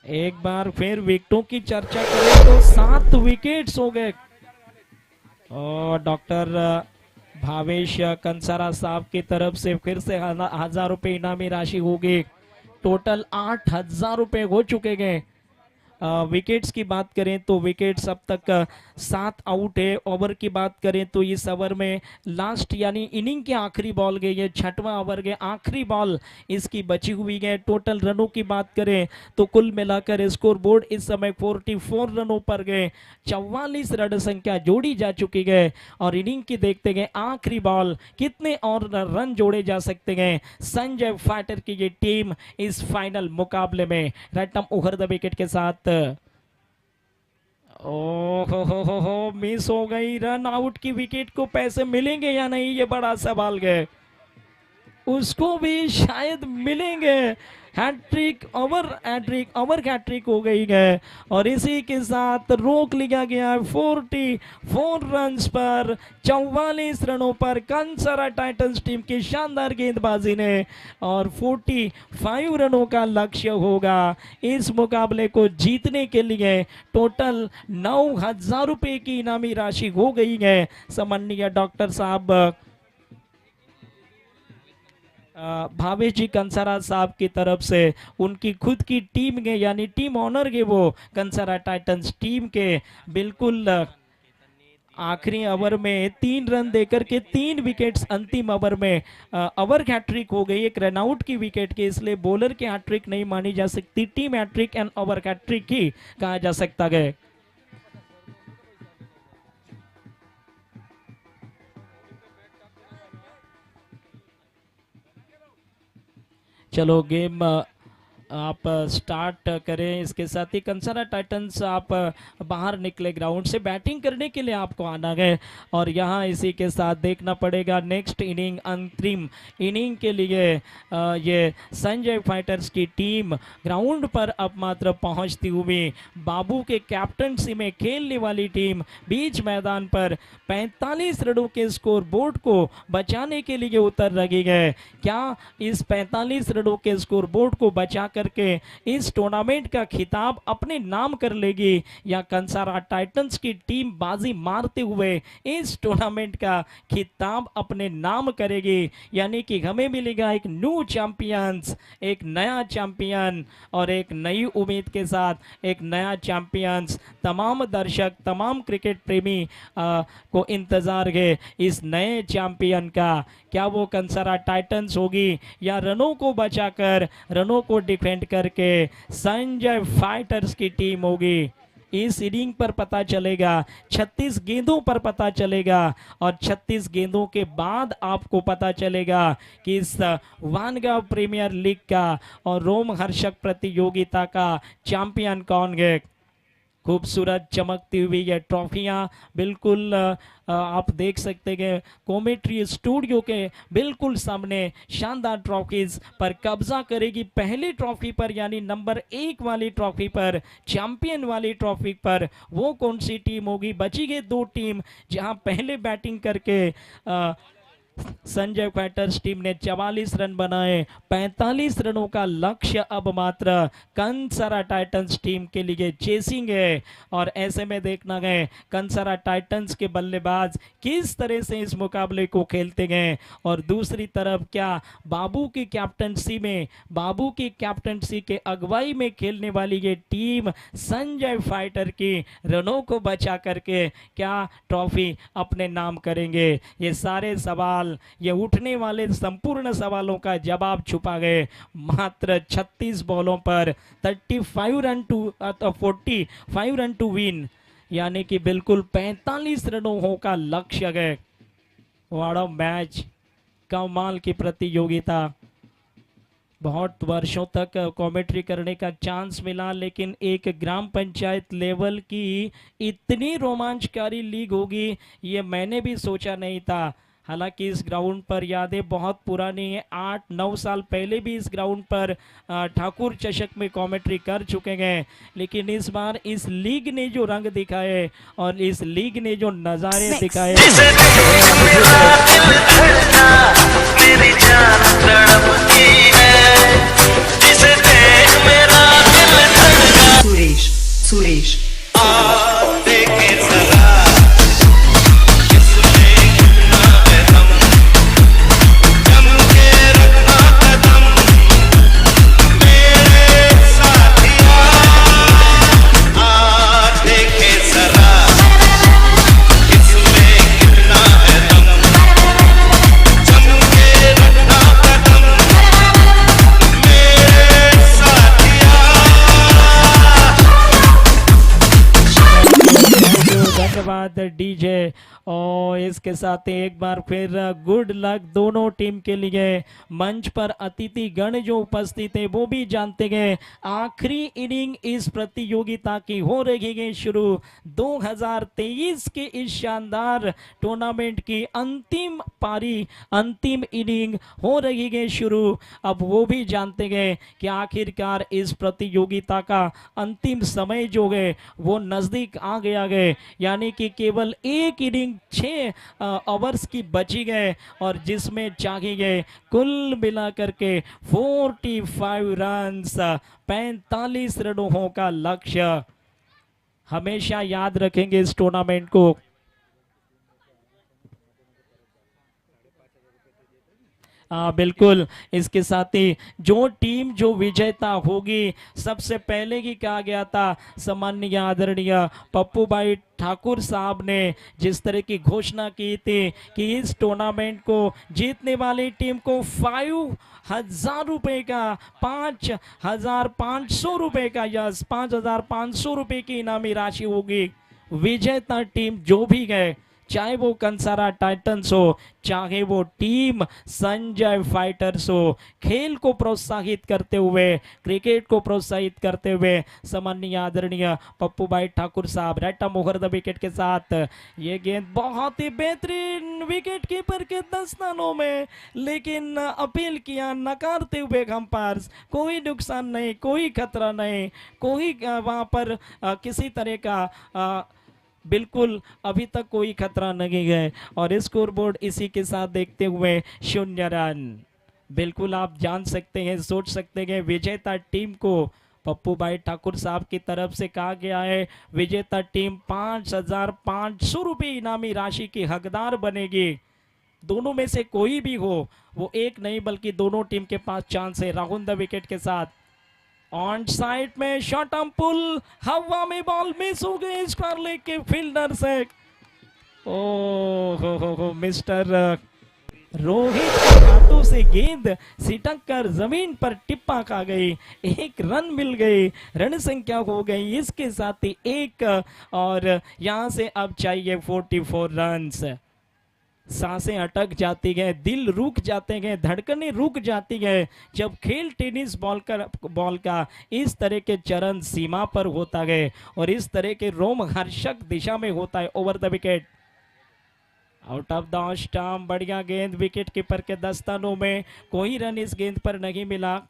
एक बार फिर विकेटों की चर्चा करें तो 7 विकेट्स हो गए और डॉक्टर भावेश कंसारा साहब की तरफ से फिर से 1000 रुपए इनामी राशि होगी। टोटल 8000 रुपए हो चुके हैं। विकेट्स की बात करें तो विकेट्स अब तक 7 आउट है। ओवर की बात करें तो इस ओवर में लास्ट यानी इनिंग के आखिरी बॉल गए, ये 6वां ओवर गए, आखिरी बॉल इसकी बची हुई है। टोटल रनों की बात करें तो कुल मिलाकर स्कोर बोर्ड इस समय 44 रनों पर गए, 44 रन संख्या जोड़ी जा चुकी है और इनिंग की देखते गए आखिरी बॉल कितने और रन जोड़े जा सकते हैं। संजय फाइटर की ये टीम इस फाइनल मुकाबले में रैटम उहर द विकेट के साथ हो मिस हो गई। रन आउट की विकेट को पैसे मिलेंगे या नहीं, ये बड़ा सवाल है। उसको भी शायद मिलेंगे। हैट्रिक ओवर हैट्रिक हो गई है और इसी के साथ रोक लिया गया 44 रन्स पर 44 रनों पर कंसरा टाइटंस टीम की शानदार गेंदबाजी ने और 45 रनों का लक्ष्य होगा इस मुकाबले को जीतने के लिए। टोटल 9000 रुपए की इनामी राशि हो गई है। सम्माननीय डॉक्टर साहब भावेश जी कंसारा साहब की तरफ से उनकी खुद की टीम के यानी टीम ऑनर के वो कंसारा टाइटंस टीम के बिल्कुल आखिरी ओवर में 3 रन देकर के 3 विकेट्स अंतिम ओवर में ओवर हैट्रिक हो गई, एक रनआउट की विकेट के, इसलिए बॉलर की हैट्रिक नहीं मानी जा सकती, team hattrick and over hattrick ही कहा जा सकता है। चलो गेम आप स्टार्ट करें। इसके साथ ही कंसारा टाइटंस आप बाहर निकले ग्राउंड से, बैटिंग करने के लिए आपको आना है और यहाँ इसी के साथ देखना पड़ेगा नेक्स्ट इनिंग, अंतरिम इनिंग के लिए ये संजय फाइटर्स की टीम ग्राउंड पर अब मात्र पहुँचती हुई बाबू के कैप्टनसी में खेलने वाली टीम बीच मैदान पर 45 रनों के स्कोर बोर्ड को बचाने के लिए उतर रही है। क्या इस 45 रनों के स्कोर बोर्ड को बचा करके इस टूर्नामेंट का खिताब अपने नाम कर लेगी, या कंसारा टाइटंस की टीम बाजी मारते हुए इस टूर्नामेंट का खिताब अपने नाम करेगी। यानी कि हमें मिलेगा एक न्यू चैंपियंस, एक नया चैंपियन, और एक नई उम्मीद के साथ एक नया चैंपियंस। तमाम दर्शक, तमाम क्रिकेट प्रेमी को इंतजार है इस नए चैंपियन का। क्या वो कंसारा टाइटंस होगी, या रनों को बचाकर, रनों को डिफेंड करके संजय फाइटर्स की टीम होगी? इस इनिंग पर पता चलेगा, 36 गेंदों पर पता चलेगा, और 36 गेंदों के बाद आपको पता चलेगा कि इस वानगा प्रीमियर लीग का और रोमहर्षक प्रतियोगिता का चैंपियन कौन है। खूबसूरत चमकती हुई ये ट्रॉफियाँ बिल्कुल आप देख सकते हैं कॉमेंट्री स्टूडियो के बिल्कुल सामने शानदार ट्रॉफीज पर कब्जा करेगी। पहली ट्रॉफी पर यानी नंबर 1 वाली ट्रॉफी पर, चैंपियन वाली ट्रॉफी पर वो कौन सी टीम होगी? बची गई 2 टीम, जहां पहले बैटिंग करके संजय फाइटर्स टीम ने 44 रन बनाए। 45 रनों का लक्ष्य अब मात्र कंसारा टाइटंस टीम के लिए चेसिंग है, और ऐसे में देखना है कंसारा टाइटंस के बल्लेबाज किस तरह से इस मुकाबले को खेलते गए। और दूसरी तरफ क्या बाबू की कैप्टनसी में, बाबू की कैप्टनसी के अगुवाई में खेलने वाली ये टीम संजय फाइटर की रनों को बचा करके क्या ट्रॉफी अपने नाम करेंगे? ये सारे सवाल, ये उठने वाले संपूर्ण सवालों का जवाब छुपा गए मात्र 36 बॉलों पर 45 run to 45 run to win, यानी कि बिल्कुल 45 रनों का लक्ष्य है। व्हाट अ मैच, कमाल की प्रतियोगिता। बहुत वर्षों तक कमेंट्री करने का चांस मिला, लेकिन एक ग्राम पंचायत लेवल की इतनी रोमांचकारी लीग होगी ये मैंने भी सोचा नहीं था। हालांकि इस ग्राउंड पर यादें बहुत पुरानी है, 8-9 साल पहले भी इस ग्राउंड पर ठाकुर चषक में कमेंट्री कर चुके हैं, लेकिन इस बार इस लीग ने जो रंग दिखाए और इस लीग ने जो नज़ारे दिखाए, मेरी जान तड़पती है, जिसे देख मेरा दिल धड़का। सुरेश सुरेश देखे जरा डीजे। और इसके साथ ही एक बार फिर गुड लक दोनों टीम के लिए। मंच पर अतिथि गण जो उपस्थित है वो भी जानते गए आखिरी इनिंग इस प्रतियोगिता की हो रही है शुरू। 2023 के इस शानदार टूर्नामेंट की अंतिम पारी, अंतिम इनिंग हो रही है शुरू। अब वो भी जानते गए कि आखिरकार इस प्रतियोगिता का अंतिम समय जो है वो नज़दीक आ गया है, यानी कि केवल एक इनिंग 6 ओवर्स की बची गए और जिसमें चाहिए कुल मिलाकर के 45 रन्स, 45 रनों का लक्ष्य। हमेशा याद रखेंगे इस टूर्नामेंट को। बिल्कुल, इसके साथ ही जो टीम जो विजेता होगी, सबसे पहले ही कहा गया था सम्माननीय आदरणीय पप्पू भाई ठाकुर साहब ने जिस तरह की घोषणा की थी कि इस टूर्नामेंट को जीतने वाली टीम को 5,000 रुपये का, 5,500 रुपये का, यस 5,500 रुपये की इनामी राशि होगी। विजेता टीम जो भी गए, चाहे वो कंसारा टाइटंस हो, चाहे वो टीम संजय फाइटर्स हो, खेल को प्रोत्साहित करते हुए, क्रिकेट को प्रोत्साहित करते हुए सम्माननीय आदरणीय पप्पू भाई ठाकुर साहब रैटा मोहर द विकेट के साथ ये गेंद बहुत ही बेहतरीन विकेट कीपर के दस्तानों में, लेकिन अपील किया नकारते हुए अंपायर्स। कोई नुकसान नहीं, कोई खतरा नहीं, कोई वहां पर किसी तरह का बिल्कुल अभी तक कोई खतरा नहीं है। और स्कोर बोर्ड इसी के साथ देखते हुए 0 रन। बिल्कुल आप जान सकते हैं, सोच सकते हैं विजेता टीम को पप्पू भाई ठाकुर साहब की तरफ से कहा गया है विजेता टीम 5,500 रुपये इनामी राशि की हकदार बनेगी। दोनों में से कोई भी हो, वो एक नहीं बल्कि दोनों टीम के पास चांस है। राहुल द विकेट के साथ ऑन साइड में शॉट आर्म पुल, हवा में बॉल मिस हो गई स्क्वायर लेग के फील्डर से। ओ हो मिस्टर रोहित के हाथों से गेंद सिटक कर जमीन पर टिप्पा खा गई, एक रन मिल गई, रन संख्या हो गई इसके साथ ही एक, और यहां से अब चाहिए 44 रन्स। सांसें अटक जाती है, दिल रुक जाते हैं, धड़कनें रुक जाती है जब खेल टेनिस बॉल का इस तरह के चरण सीमा पर होता है और इस तरह के रोमहर्षक दिशा में होता है। Over the wicket, out of the stump, बढ़िया गेंद, विकेट कीपर के दस्तानों में कोई रन इस गेंद पर नहीं मिला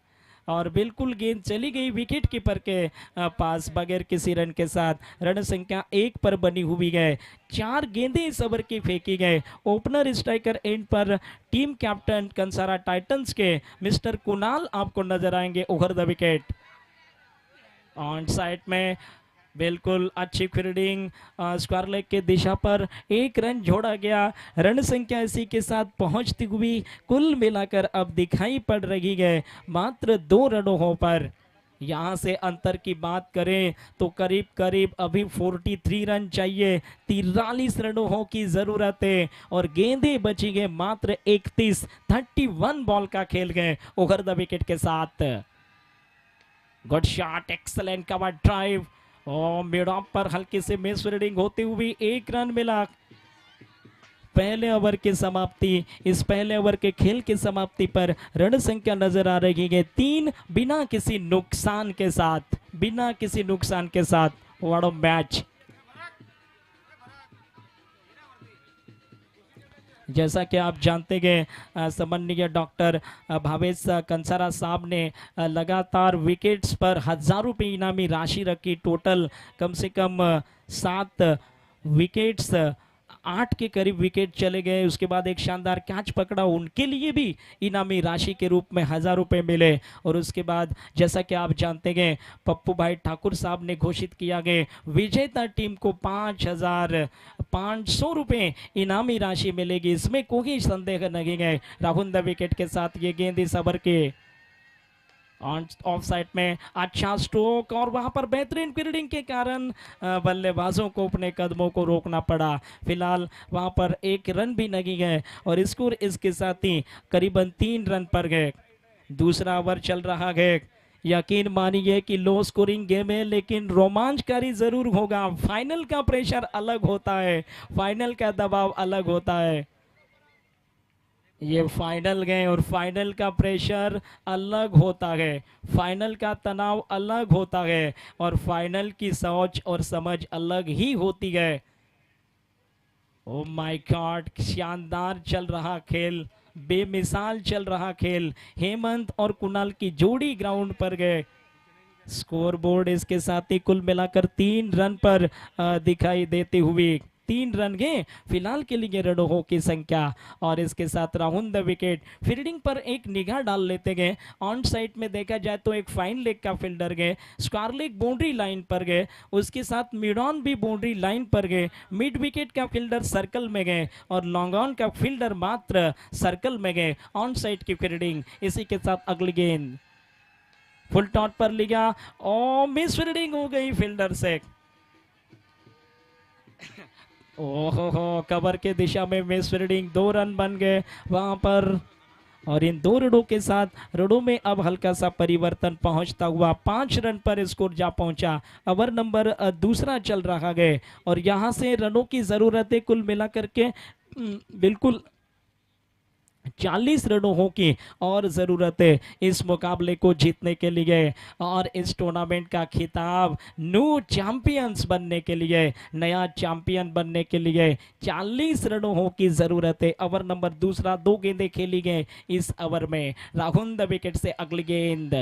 और बिल्कुल गेंद चली गई विकेट कीपर के पास बगैर किसी रन के साथ। रन संख्या 1 पर बनी हुई है। 4 गेंदें इस ओवर की फेंकी गए। ओपनर स्ट्राइकर एंड पर टीम कैप्टन कंसारा टाइटंस के मिस्टर कुणाल आपको नजर आएंगे। Over the wicket, on side में बिल्कुल अच्छी फील्डिंग, स्क्वायर लेग के दिशा पर एक रन जोड़ा गया। रन संख्या इसी के साथ पहुंचती हुई कुल मिलाकर अब दिखाई पड़ रही है मात्र 2 रनों पर। यहां से अंतर की बात करें तो करीब करीब अभी 43 रन चाहिए, 43 रनों की जरूरत है और गेंदें बची गए मात्र 31 बॉल का खेल गए। ओवर द विकेट के साथ good shot, excellent cover drive और मिड ऑफ पर हल्की से मिस फील्डिंग होते हुए 1 रन मिला। पहले ओवर की समाप्ति, इस पहले ओवर के खेल की समाप्ति पर रन संख्या नजर आ रही है 3 बिना किसी नुकसान के साथ, बिना किसी नुकसान के साथ। What a match. जैसा कि आप जानते हैं सम्माननीय डॉक्टर भावेश कंसारा साहब ने लगातार विकेट्स पर 1000 रुपये इनामी राशि रखी। टोटल कम से कम 7 विकेट्स, 8 के करीब विकेट चले गए। उसके बाद एक शानदार कैच पकड़ा, उनके लिए भी इनामी राशि के रूप में 1000 रुपये मिले। और उसके बाद जैसा कि आप जानते हैं पप्पू भाई ठाकुर साहब ने घोषित किया गया विजेता टीम को 5,500 रुपये इनामी राशि मिलेगी, इसमें कोई संदेह नहीं है। राहुल द विकेट के साथ ये गेंद इस ओवर के ऑफ साइड में अच्छा स्ट्रोक और वहां पर बेहतरीन फील्डिंग के कारण बल्लेबाजों को अपने कदमों को रोकना पड़ा। फिलहाल वहां पर 1 रन भी नहीं गए और स्कोर इसके साथ ही करीबन 3 रन पर गए। दूसरा ओवर चल रहा है। यकीन मानिए कि लो स्कोरिंग गेम है लेकिन रोमांचकारी जरूर होगा। फाइनल का प्रेशर अलग होता है, फाइनल का दबाव अलग होता है। ये फाइनल गए और फाइनल का प्रेशर अलग होता है, फाइनल का तनाव अलग होता है और फाइनल की सोच और समझ अलग ही होती है। ओ माय गॉड, शानदार चल रहा खेल, बेमिसाल चल रहा खेल। हेमंत और कुणाल की जोड़ी ग्राउंड पर गए। स्कोर बोर्ड इसके साथ ही कुल मिलाकर 3 रन पर दिखाई देते हुए 3 रन गए फिलहाल के लिए रनों की संख्या। और इसके साथ राहुल द विकेट फील्डिंग पर एक निगाह डाल लेते गए। ऑन साइड में देखा जाए तो एक फाइन लेग का फील्डर गए, स्क्वायर लेग बाउंड्री लाइन पर गए, उसके साथ मिड ऑन भी बाउंड्री लाइन पर गए, मिड विकेट का फील्डर सर्कल में गए और लॉन्ग ऑन का फील्डर मात्र सर्कल में गए। ऑन साइड की फील्डिंग, इसी के साथ अगली गेंद फुल टॉट पर लिया और मिस फील्डिंग हो गई फील्डर से। ओहो, कवर के दिशा में मिस फील्डिंग, 2 रन बन गए वहां पर और इन 2 रनों के साथ रनों में अब हल्का सा परिवर्तन पहुंचता हुआ 5 रन पर स्कोर जा पहुंचा। ओवर नंबर दूसरा चल रहा है और यहां से रनों की जरूरत है कुल मिलाकर के बिल्कुल 40 रनों की और ज़रूरत है इस मुकाबले को जीतने के लिए और इस टूर्नामेंट का खिताब न्यू चैंपियंस बनने के लिए, नया चैंपियन बनने के लिए 40 रनों की ज़रूरत है। ओवर नंबर दूसरा, 2 गेंदें खेली गई इस ओवर में। राहुल द विकेट से अगली गेंद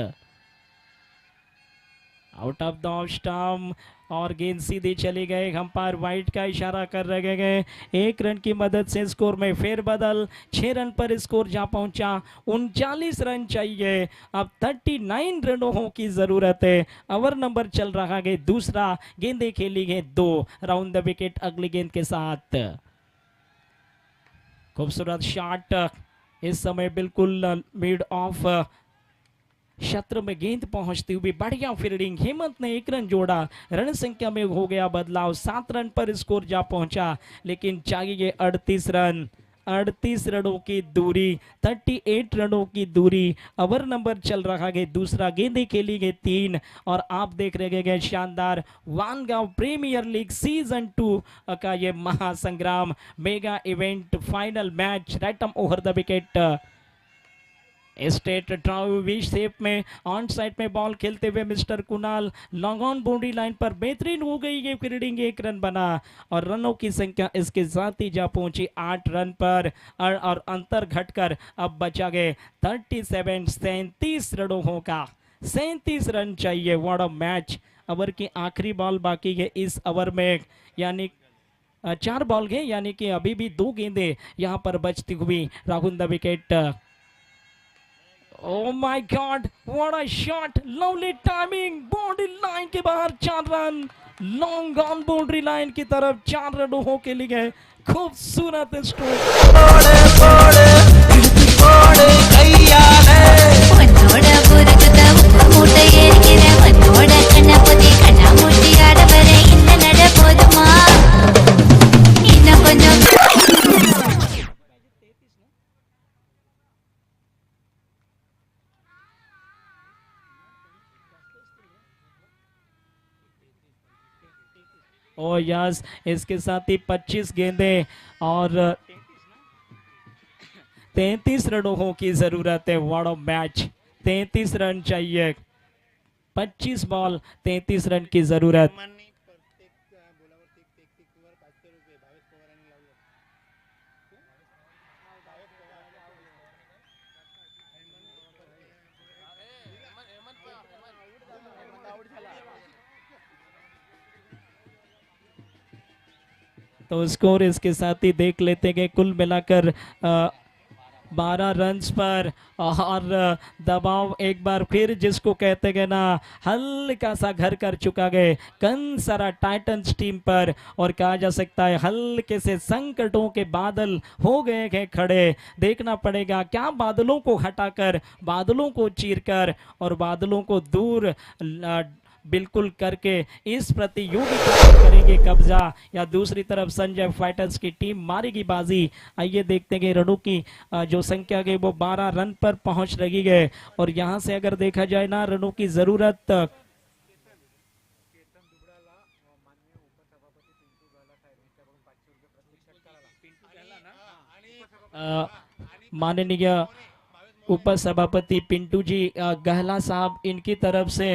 out of the off stump और गेंद सीधी चली गई। अंपायर वाइट का इशारा कर रहे गए। 1 रन की मदद से स्कोर में फेरबदल। 6 रन पर स्कोर जा पहुंचा। 39 रन चाहिए। अब 39 रनों की जरूरत है। ओवर नंबर चल रहा है दूसरा। गेंदें खेली गई 2 राउंड द विकेट अगली गेंद के साथ। खूबसूरत शॉट इस समय बिल्कुल मिड ऑफ क्षेत्र में गेंद पहुंचती हुई बढ़िया फील्डिंग। हेमंत ने 1 रन जोड़ा। रन संख्या में हो गया बदलाव। 7 रन पर स्कोर जा पहुंचा लेकिन चाहिए 38 रन। 38 रनों की दूरी, 38 रनों की दूरी। ओवर नंबर चल रहा है दूसरा। गेंदें खेली गई 3 और आप देख रहे गए शानदार वानगांव प्रीमियर लीग सीजन 2 का ये महासंग्राम mega event final match. Right arm over the wicket state trophy shape में ऑन साइड में बॉल खेलते हुए mister Kunal long on boundary line पर बेहतरीन हो गई ये फील्डिंग। 1 रन बना और रनों की संख्या इसके साथ ही जा पहुंची 8 रन पर और अंतर घटकर अब बचा गए 37 रनों का। 37 रन चाहिए। What a match. ओवर की आखिरी बॉल बाकी है इस ओवर में, यानी 4 बॉल गए, यानी कि अभी भी 2 गेंदें यहां पर बचती हुई। Rahul the wicket. Oh my God! What a shot! Lovely timing! Boundary line के बाहर 4 run. Long on boundary line की तरफ 4 रनों के लिए खूबसूरत स्ट्रोक। உன்னோட பொறுக்குத உப்பு மூட்டை ஏறிக்கிற உன்னோட கண்ண பொதி கண்ணா மூட்டி ஆட வர இந்த நட போதுமா இன்னும் கொஞ்சம் ओ यस, इसके साथ ही 25 गेंदें और 33 रनों की जरूरत है। What a match. 33 रन चाहिए। 25 बॉल 33 रन की जरूरत। तो स्कोर इसके साथ ही देख लेते हैं। कुल मिलाकर 12 रन्स पर और दबाव एक बार फिर जिसको कहते गए ना हल्का सा घर कर चुका गए कंसारा टाइटंस टीम पर, और कहा जा सकता है हल्के से संकटों के बादल हो गए हैं खड़े। देखना पड़ेगा क्या बादलों को हटाकर, बादलों को चीरकर और बादलों को दूर बिल्कुल करके इस प्रतियोगिता पर करेंगे कब्जा, या दूसरी तरफ संजय फाइटर्स की टीम मारेगी बाजी। आइए देखते हैं रनों की जो संख्या है वो 12 रन पर पहुंच रही है, और यहां से अगर देखा जाए ना रनों की जरूरत माननीय उपसभापति पिंटू जी गहला साहब, इनकी तरफ से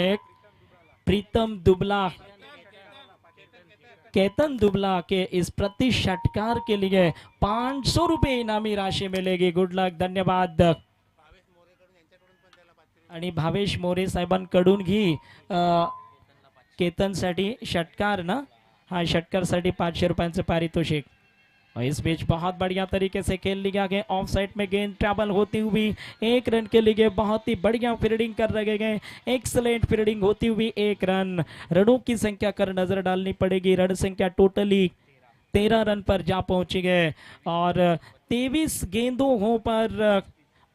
प्रीतम दुबला, केतन दुबला के इस प्रति षटकार के लिए 500 रुपये इनामी राशि मिलेगी। गुड लक, धन्यवाद। आणि भावेश मोरे साहेबांकडून ही केतनसाठी षटकार ना, हा षटकारसाठी 500 रुपयांचं पारितोषिक। और इस बीच बहुत बढ़िया तरीके से खेल लिया गया। ऑफ साइड में गेंद ट्रैवल होती हुई 1 रन के लिए बहुत ही बढ़िया फील्डिंग कर रहे गए। एक्सलेंट फील्डिंग होती हुई 1 रन। रनों की संख्या कर नजर डालनी पड़ेगी। रन संख्या टोटली 13 रन पर जा पहुंची गए और 23 गेंदों पर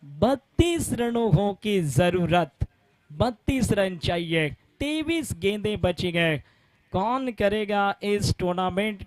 32 रनों की जरूरत। 32 रन चाहिए। 23 गेंदें बची गए। कौन करेगा इस टूर्नामेंट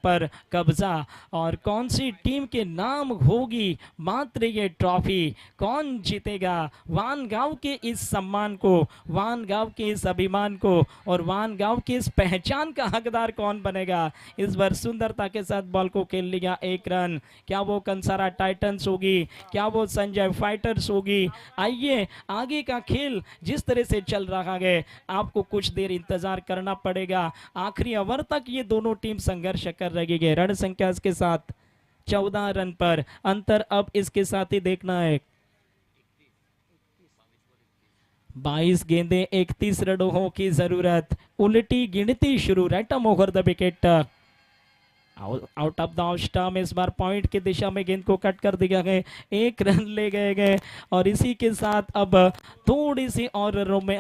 पर कब्जा और कौन सी टीम के नाम होगी मात्र ये ट्रॉफी? कौन जीतेगा वानगांव के इस सम्मान को, वानगांव के इस अभिमान को, और वानगांव की इस पहचान का हकदार कौन बनेगा? इस बार सुंदरता के साथ बॉल को खेल लिया 1 रन। क्या वो कंसारा टाइटंस होगी, क्या वो संजय फाइटर्स होगी? आइए आगे का खेल जिस तरह से चल रहा है आपको कुछ देर इंतजार करना पड़ेगा। आखिरी ओवर तक ये दोनों टीम संघर्ष कर रही है। रन संख्या इसके साथ 14 रन पर अंतर अब इसके साथ ही देखना है। 22 गेंदें 31 रनों की जरूरत। उल्टी गिनती शुरू। Right arm over the wicket. Out of the off stump. इस बार पॉइंट की दिशा में गेंद को कट कर दिया गया। 1 रन ले गए और इसी के साथ अब थोड़ी सी और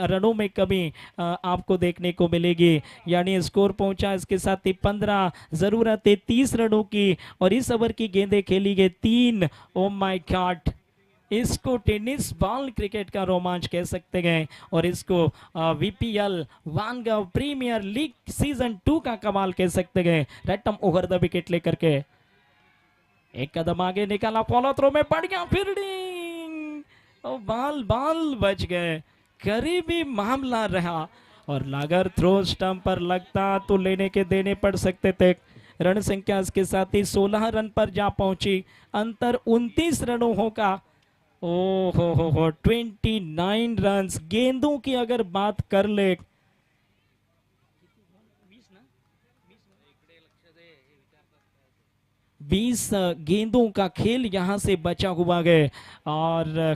रनों में कमी आपको देखने को मिलेगी। यानी स्कोर पहुंचा इसके साथ ही 15। जरूरत है 30 रनों की और इस ओवर की गेंदें खेली गई 3। ओ माय गॉड, इसको टेनिस बॉल क्रिकेट का रोमांच कह सकते हैं और इसको VPL Vangaon premier league season 2 का कमाल कह सकते हैं। रैटम ओवर द विकेट लेकर के एक कदम आगे निकाला। फॉलो थ्रो में बढ़िया फील्डिंग और बाल बच गए। करीबी मामला रहा और अगर थ्रो स्टंप पर लगता तो लेने के देने पड़ सकते थे। रन संख्या इसके साथ ही 16 रन पर जा पहुंची। अंतर 29 रनों का। हो 29 रन्स। गेंदों की अगर बात कर ले 20 गेंदों का खेल यहां से बचा हुआ है और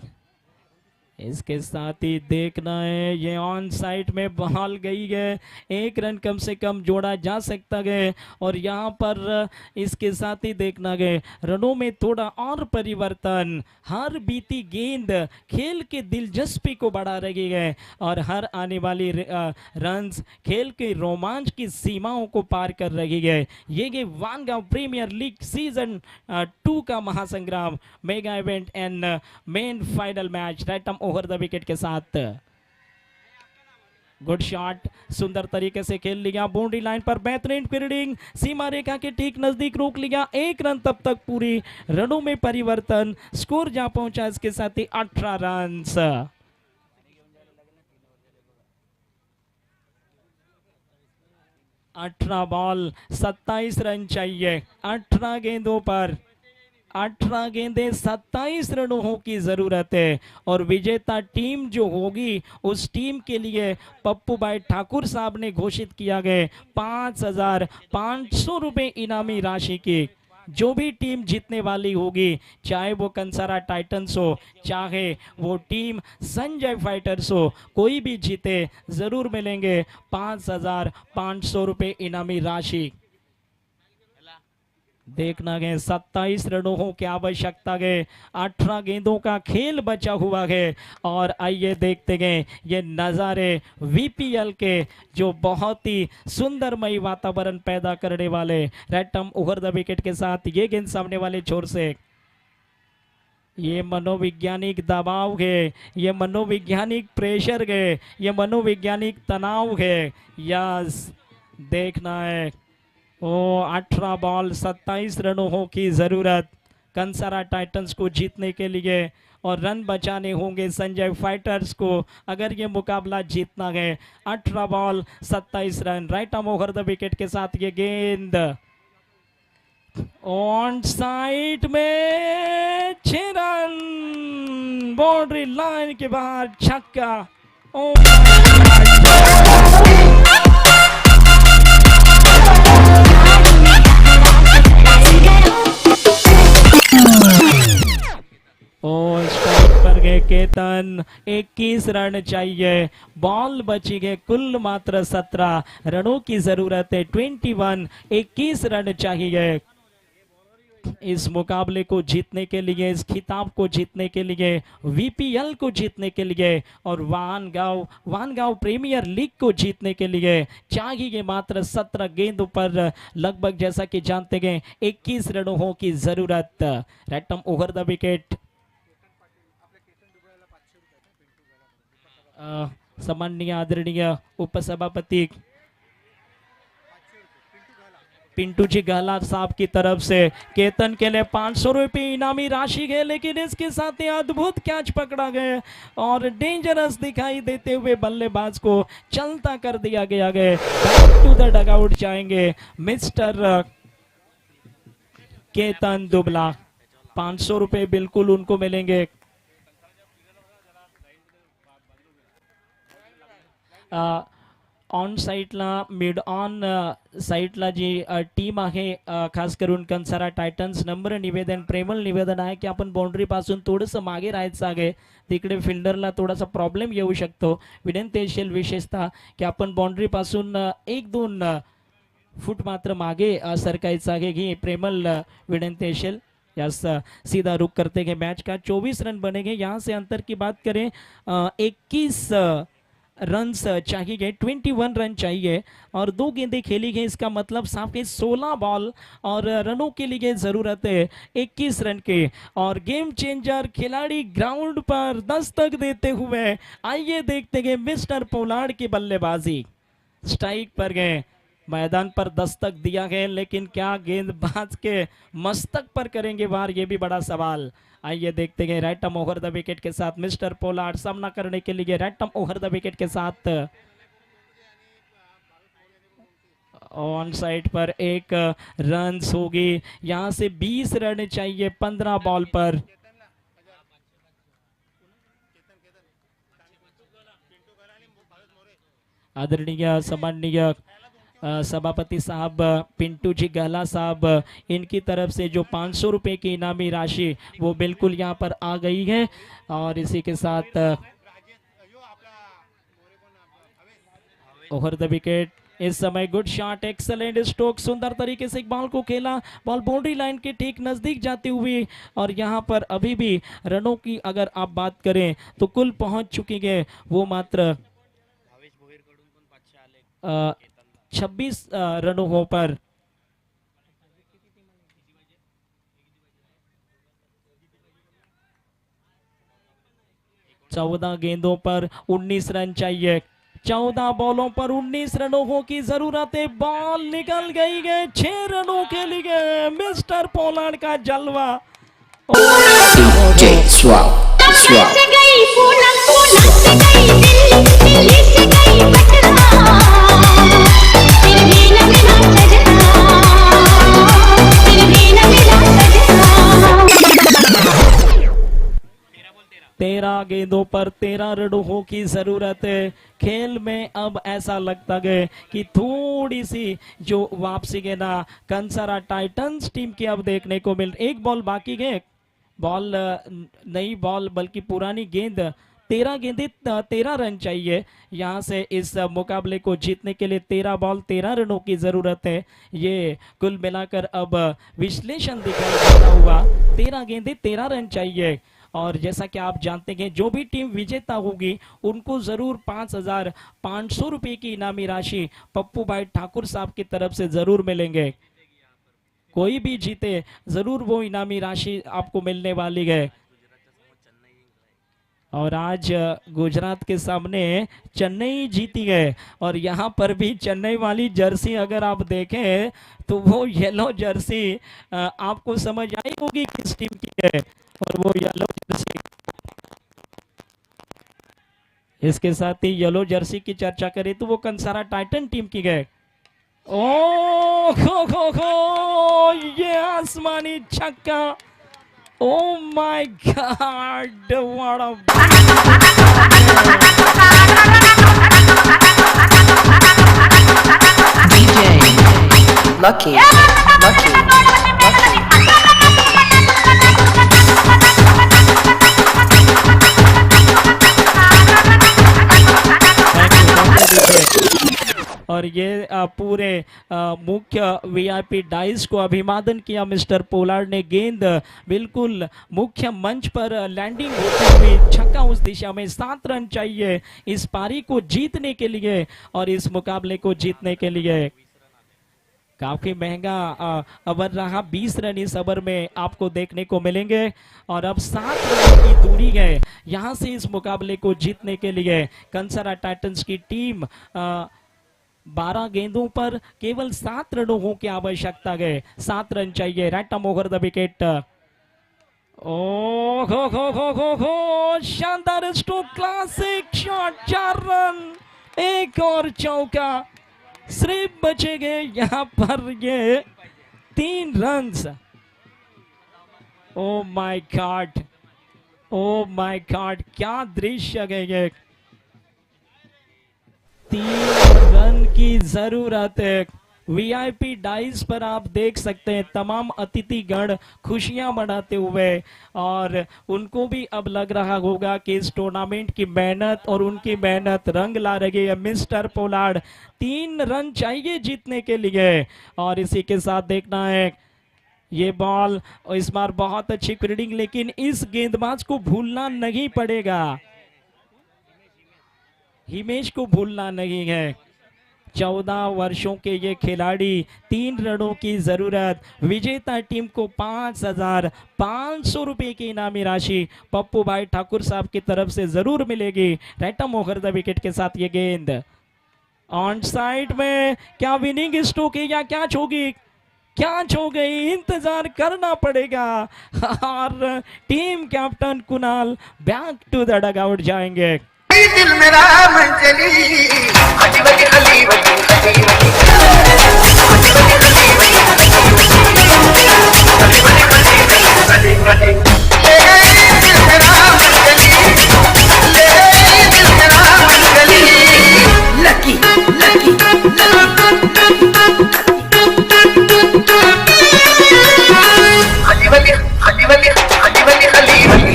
इसके साथ ही देखना है ये ऑन साइड में बॉल गई है। 1 रन कम से कम जोड़ा जा सकता है और यहाँ पर इसके साथ ही देखना है रनों में थोड़ा और परिवर्तन। हर बीती गेंद खेल के दिलचस्पी को बढ़ा रही है और हर आने वाली रन्स खेल के रोमांच की सीमाओं को पार कर रही है। ये वानगांव प्रीमियर लीग सीजन 2 का महासंग्राम mega event and main final match. Right arm over the wicket के साथ गुड शॉट, सुंदर तरीके से खेल लिया। बाउंड्री लाइन पर बेहतरीन फील्डिंग, सीमा रेखा के ठीक नजदीक रोक लिया। 1 रन तब तक पूरी। रनों में परिवर्तन। स्कोर जा पहुंचा इसके साथ ही 18 रन। 18 बॉल 27 रन चाहिए। 18 गेंदों पर 18 गेंदें 27 रनों की जरूरत है और विजेता टीम जो होगी उस टीम के लिए पप्पू भाई ठाकुर साहब ने घोषित किया गया 5,500 रुपए इनामी राशि की। जो भी टीम जीतने वाली होगी, चाहे वो कंसारा टाइटंस हो, चाहे वो टीम संजय फाइटर्स हो, कोई भी जीते जरूर मिलेंगे 5,500 रुपए इनामी राशि। देखना है 27 रनों की आवश्यकता है। 18 गेंदों का खेल बचा हुआ है और आइए देखते हैं ये नज़ारे वीपीएल के जो बहुत ही सुंदरमय वातावरण पैदा करने वाले। रैटम ओवर द विकेट के साथ ये गेंद सामने वाले छोर से। ये मनोवैज्ञानिक दबाव है, ये मनोवैज्ञानिक प्रेशर है, ये मनोवैज्ञानिक तनाव है। यस, देखना है 18 बॉल 27 रनों की जरूरत कंसारा टाइटंस को जीतने के लिए और रन बचाने होंगे संजय फाइटर्स को अगर ये मुकाबला जीतना है। 18 ball 27 run. Right over the wicket के साथ ये गेंद ऑन साइड में 6 रन। बाउंड्री लाइन के बाहर छक्का। पर गए केतन। 21 रन चाहिए। बॉल बची गए कुल मात्र 17 रनों की जरूरत है। 21 21 रन चाहिए इस मुकाबले को जीतने के लिए, इस खिताब को जीतने के लिए, वीपीएल को जीतने के लिए और वानगांव प्रीमियर लीग को जीतने के लिए चाहिए मात्र 17 गेंदों पर लगभग जैसा कि जानते हैं 21 रनों की जरूरत। Right arm over the wicket. सम्माननीय आदरणीय उपसभापति पिंटू जी गहला साहब की तरफ से केतन के लिए 500 रुपये इनामी राशि है, लेकिन इसके साथ ही अद्भुत कैच पकड़ा गया और डेंजरस दिखाई देते हुए बल्लेबाज को चलता कर दिया गया है। बैक टू द डगआउट जाएंगे मिस्टर केतन दुबला। 500 रुपये बिल्कुल उनको मिलेंगे। ऑन साईडला मिड ऑन साईडला जी टीम आहे खास करून कंसारा टायटन्स नम्र निवेदन प्रेमळ निवेदन आहे की आपण बाउंड्री पासून थोडंसं मागे राहायचं आहे. तिकडे फिल्डरला थोडासा प्रॉब्लेम येऊ शकतो. विनंती असेल विशेषतः की आपण बाउंड्री पासून 1-2 फूट मात्र मागे सरकायचं आहे ही प्रेमल विनंती असेल. यस सीधा रुख करते हैं मैच का 24 रन बनेंगे. यहाँ से अंतर की बात करें 21 रन्स चाहिए 21 रन चाहिए और 2 गेंदें खेली गई. इसका मतलब साफ है 16 बॉल और रनों के लिए ज़रूरत है 21 रन के. और गेम चेंजर खिलाड़ी ग्राउंड पर दस्तक देते हुए आइए देखते हैं मिस्टर पोलार्ड की बल्लेबाजी. स्ट्राइक पर गए, मैदान पर दस्तक दिया है लेकिन क्या गेंदबाज के मस्तक पर करेंगे वार, ये भी बड़ा सवाल. आइए देखते हैं right arm over the wicket के साथ मिस्टर पोलार्ड सामना करने के लिए right arm over the wicket के साथ ऑन साइड पर 1 रन होगी. यहां से 20 रन चाहिए 15 बॉल पर. आदरणीय सम्माननीय सभापति साहब पिंटू जी गहला साहब इनकी तरफ से जो 500 रुपए की इनामी राशि वो बिल्कुल यहाँ पर आ गई है. और इसी के साथ ओवर द विकेट इस समय गुड शॉट, एक्सेलेंट स्ट्रोक, सुंदर तरीके से एक बॉल को खेला. बॉल बाउंड्री लाइन के ठीक नजदीक जाती हुई और यहाँ पर अभी भी रनों की अगर आप बात करें तो कुल पहुंच चुकी है वो मात्र 26 रनों पर. चौदह गेंदों पर 19 रन चाहिए. 14 बॉलों पर 19 रनों की जरूरत है. बॉल निकल गई है 6 रनों के लिए. मिस्टर पोलार्ड का जलवा. DJ Swap. से गई पूनम, पूनम से गई दिल्ली, दिल्ली से गई पटना. फिर भी न मिला सजना, फिर भी न मिला सजना. 13 गेंदों पर 13 रनों की जरूरत है. खेल में अब ऐसा लगता है कि थोड़ी सी जो वापसी है ना कंसारा टाइटंस टीम की अब देखने को मिल. 1 बॉल बाकी है. बॉल नई बॉल बल्कि पुरानी गेंद. 13 गेंदें 13 रन चाहिए. यहाँ से इस मुकाबले को जीतने के लिए 13 बॉल 13 रनों की जरूरत है. ये कुल मिलाकर अब विश्लेषण दिखाई देता हुआ 13 गेंदें 13 रन चाहिए. और जैसा कि आप जानते हैं जो भी टीम विजेता होगी उनको जरूर 5,500 रुपए की इनामी राशि पप्पू भाई ठाकुर साहब की तरफ से जरूर मिलेंगे. कोई भी जीते जरूर वो इनामी राशि आपको मिलने वाली है. और आज गुजरात के सामने चेन्नई जीती है और यहाँ पर भी चेन्नई वाली जर्सी अगर आप देखें तो वो येलो जर्सी आपको समझ आई होगी किस टीम की है. और वो येलो जर्सी, इसके साथ ही येलो जर्सी की चर्चा करें तो वो कंसारा टाइटन टीम की है. ओ खो ये आसमानी छक्का. ओ my God what DJ Lucky. और ये पूरे मुख्य वीआईपी डाइस को अभिवादन किया मिस्टर पोलार्ड ने. गेंद बिल्कुल मुख्य मंच पर लैंडिंग होते हुए छक्का उस दिशा में. 7 रन चाहिए इस पारी को जीतने के लिए और इस मुकाबले को जीतने के लिए. काफी महंगा ओवर रहा. 20 रन इस ओवर में आपको देखने को मिलेंगे और अब 7 रन की दूरी है यहां से इस मुकाबले को जीतने के लिए. कंसारा टाइटंस की टीम 12 गेंदों पर केवल 7 रनों की आवश्यकता है. 7 रन चाहिए. Right arm over the wicket. ओ हो शानदार स्ट्रोक, क्लासिक शॉट. 4 रन, एक और चौका. सिर्फ बचेंगे यहाँ पर ये 3 run. O my God, O my God, क्या दृश्य है ये. 3 रन की जरूरत है। वीआईपी डाइस पर आप देख सकते हैं तमाम अतिथिगण खुशियां मनाते हुए, और उनको भी अब लग रहा होगा कि इस टूर्नामेंट की मेहनत और उनकी मेहनत रंग ला रही है। मिस्टर पोलार्ड 3 रन चाहिए जीतने के लिए, और इसी के साथ देखना है ये बॉल, इस बार बहुत अच्छी फील्डिंग, लेकिन इस गेंदबाज को भूलना नहीं पड़ेगा, हिमेश को भूलना नहीं है। 14 वर्षों के ये खिलाड़ी, 3 रनों की जरूरत। विजेता टीम को 5,500 रुपए की इनामी राशि पप्पू भाई ठाकुर साहब की तरफ से जरूर मिलेगी। रैटम ओवर द विकेट के साथ ये गेंद ऑन साइड में, क्या विनिंग स्ट्रोक है या कैच होगी? कैच हो गई, इंतजार करना पड़ेगा, और team captain Kunal back to the dugout जाएंगे। दिल मेरा मंजली हजी वजी खली वजी खली वजी दिल मेरा मंजली दिल मेरा मंजली लकी लकी हजी वजी हजी वजी हजी वजी खली वजी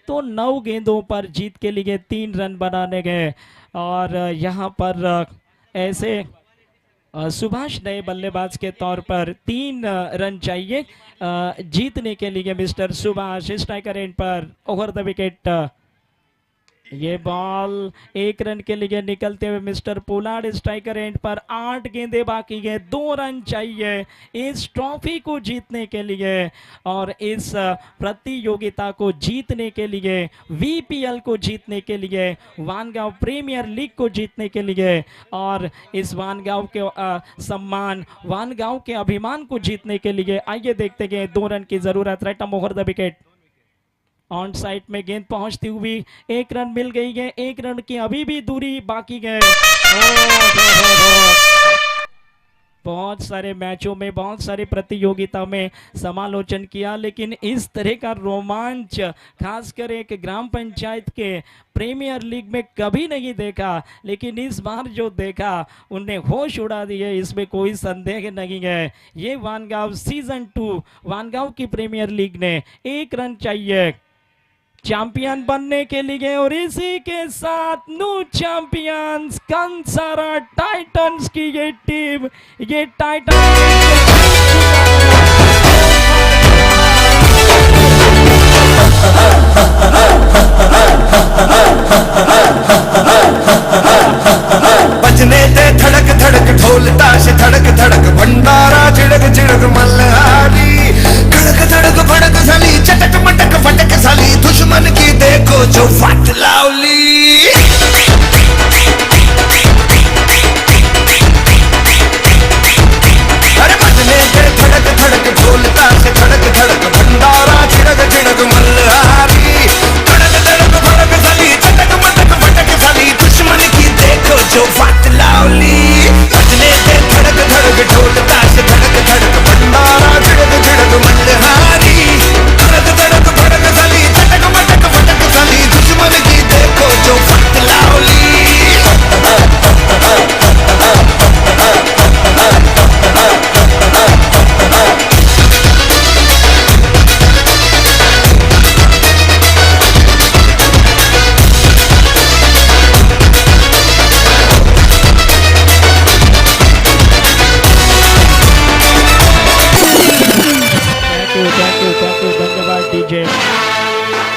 तो 9 गेंदों पर जीत के लिए 3 रन बनाने गए, और यहाँ पर ऐसे सुभाष नए बल्लेबाज के तौर पर 3 रन चाहिए जीतने के लिए। मिस्टर सुभाष स्ट्राइकर एंड पर ओवर द विकेट। ये बॉल 1 रन के लिए निकलते हुए मिस्टर पोलार्ड स्ट्राइकर एंड पर। 8 गेंदें बाकी है, 2 रन चाहिए इस ट्रॉफी को जीतने के लिए, और इस प्रतियोगिता को जीतने के लिए, वीपीएल को जीतने के लिए, वानगांव प्रीमियर लीग को जीतने के लिए, और इस वानगांव के सम्मान, वानगांव के अभिमान को जीतने के लिए। आइए देखते गए, 2 रन की जरूरत। Right arm over the wicket. On side में गेंद पहुंचती हुई 1 रन मिल गई है, 1 रन की अभी भी दूरी बाकी है। बहुत सारे मैचों में, बहुत सारी प्रतियोगिता में समालोचन किया, लेकिन इस तरह का रोमांच खासकर एक ग्राम पंचायत के प्रीमियर लीग में कभी नहीं देखा, लेकिन इस बार जो देखा उन्हें होश उड़ा दिए, इसमें कोई संदेह नहीं है। ये वानगांव सीजन 2 वानगांव की प्रीमियर लीग ने 1 रन चाहिए चैंपियन बनने के लिए, और इसी के साथ न्यू चैंपियंस कंसारा टाइटंस की ये टीम, ये टाइटन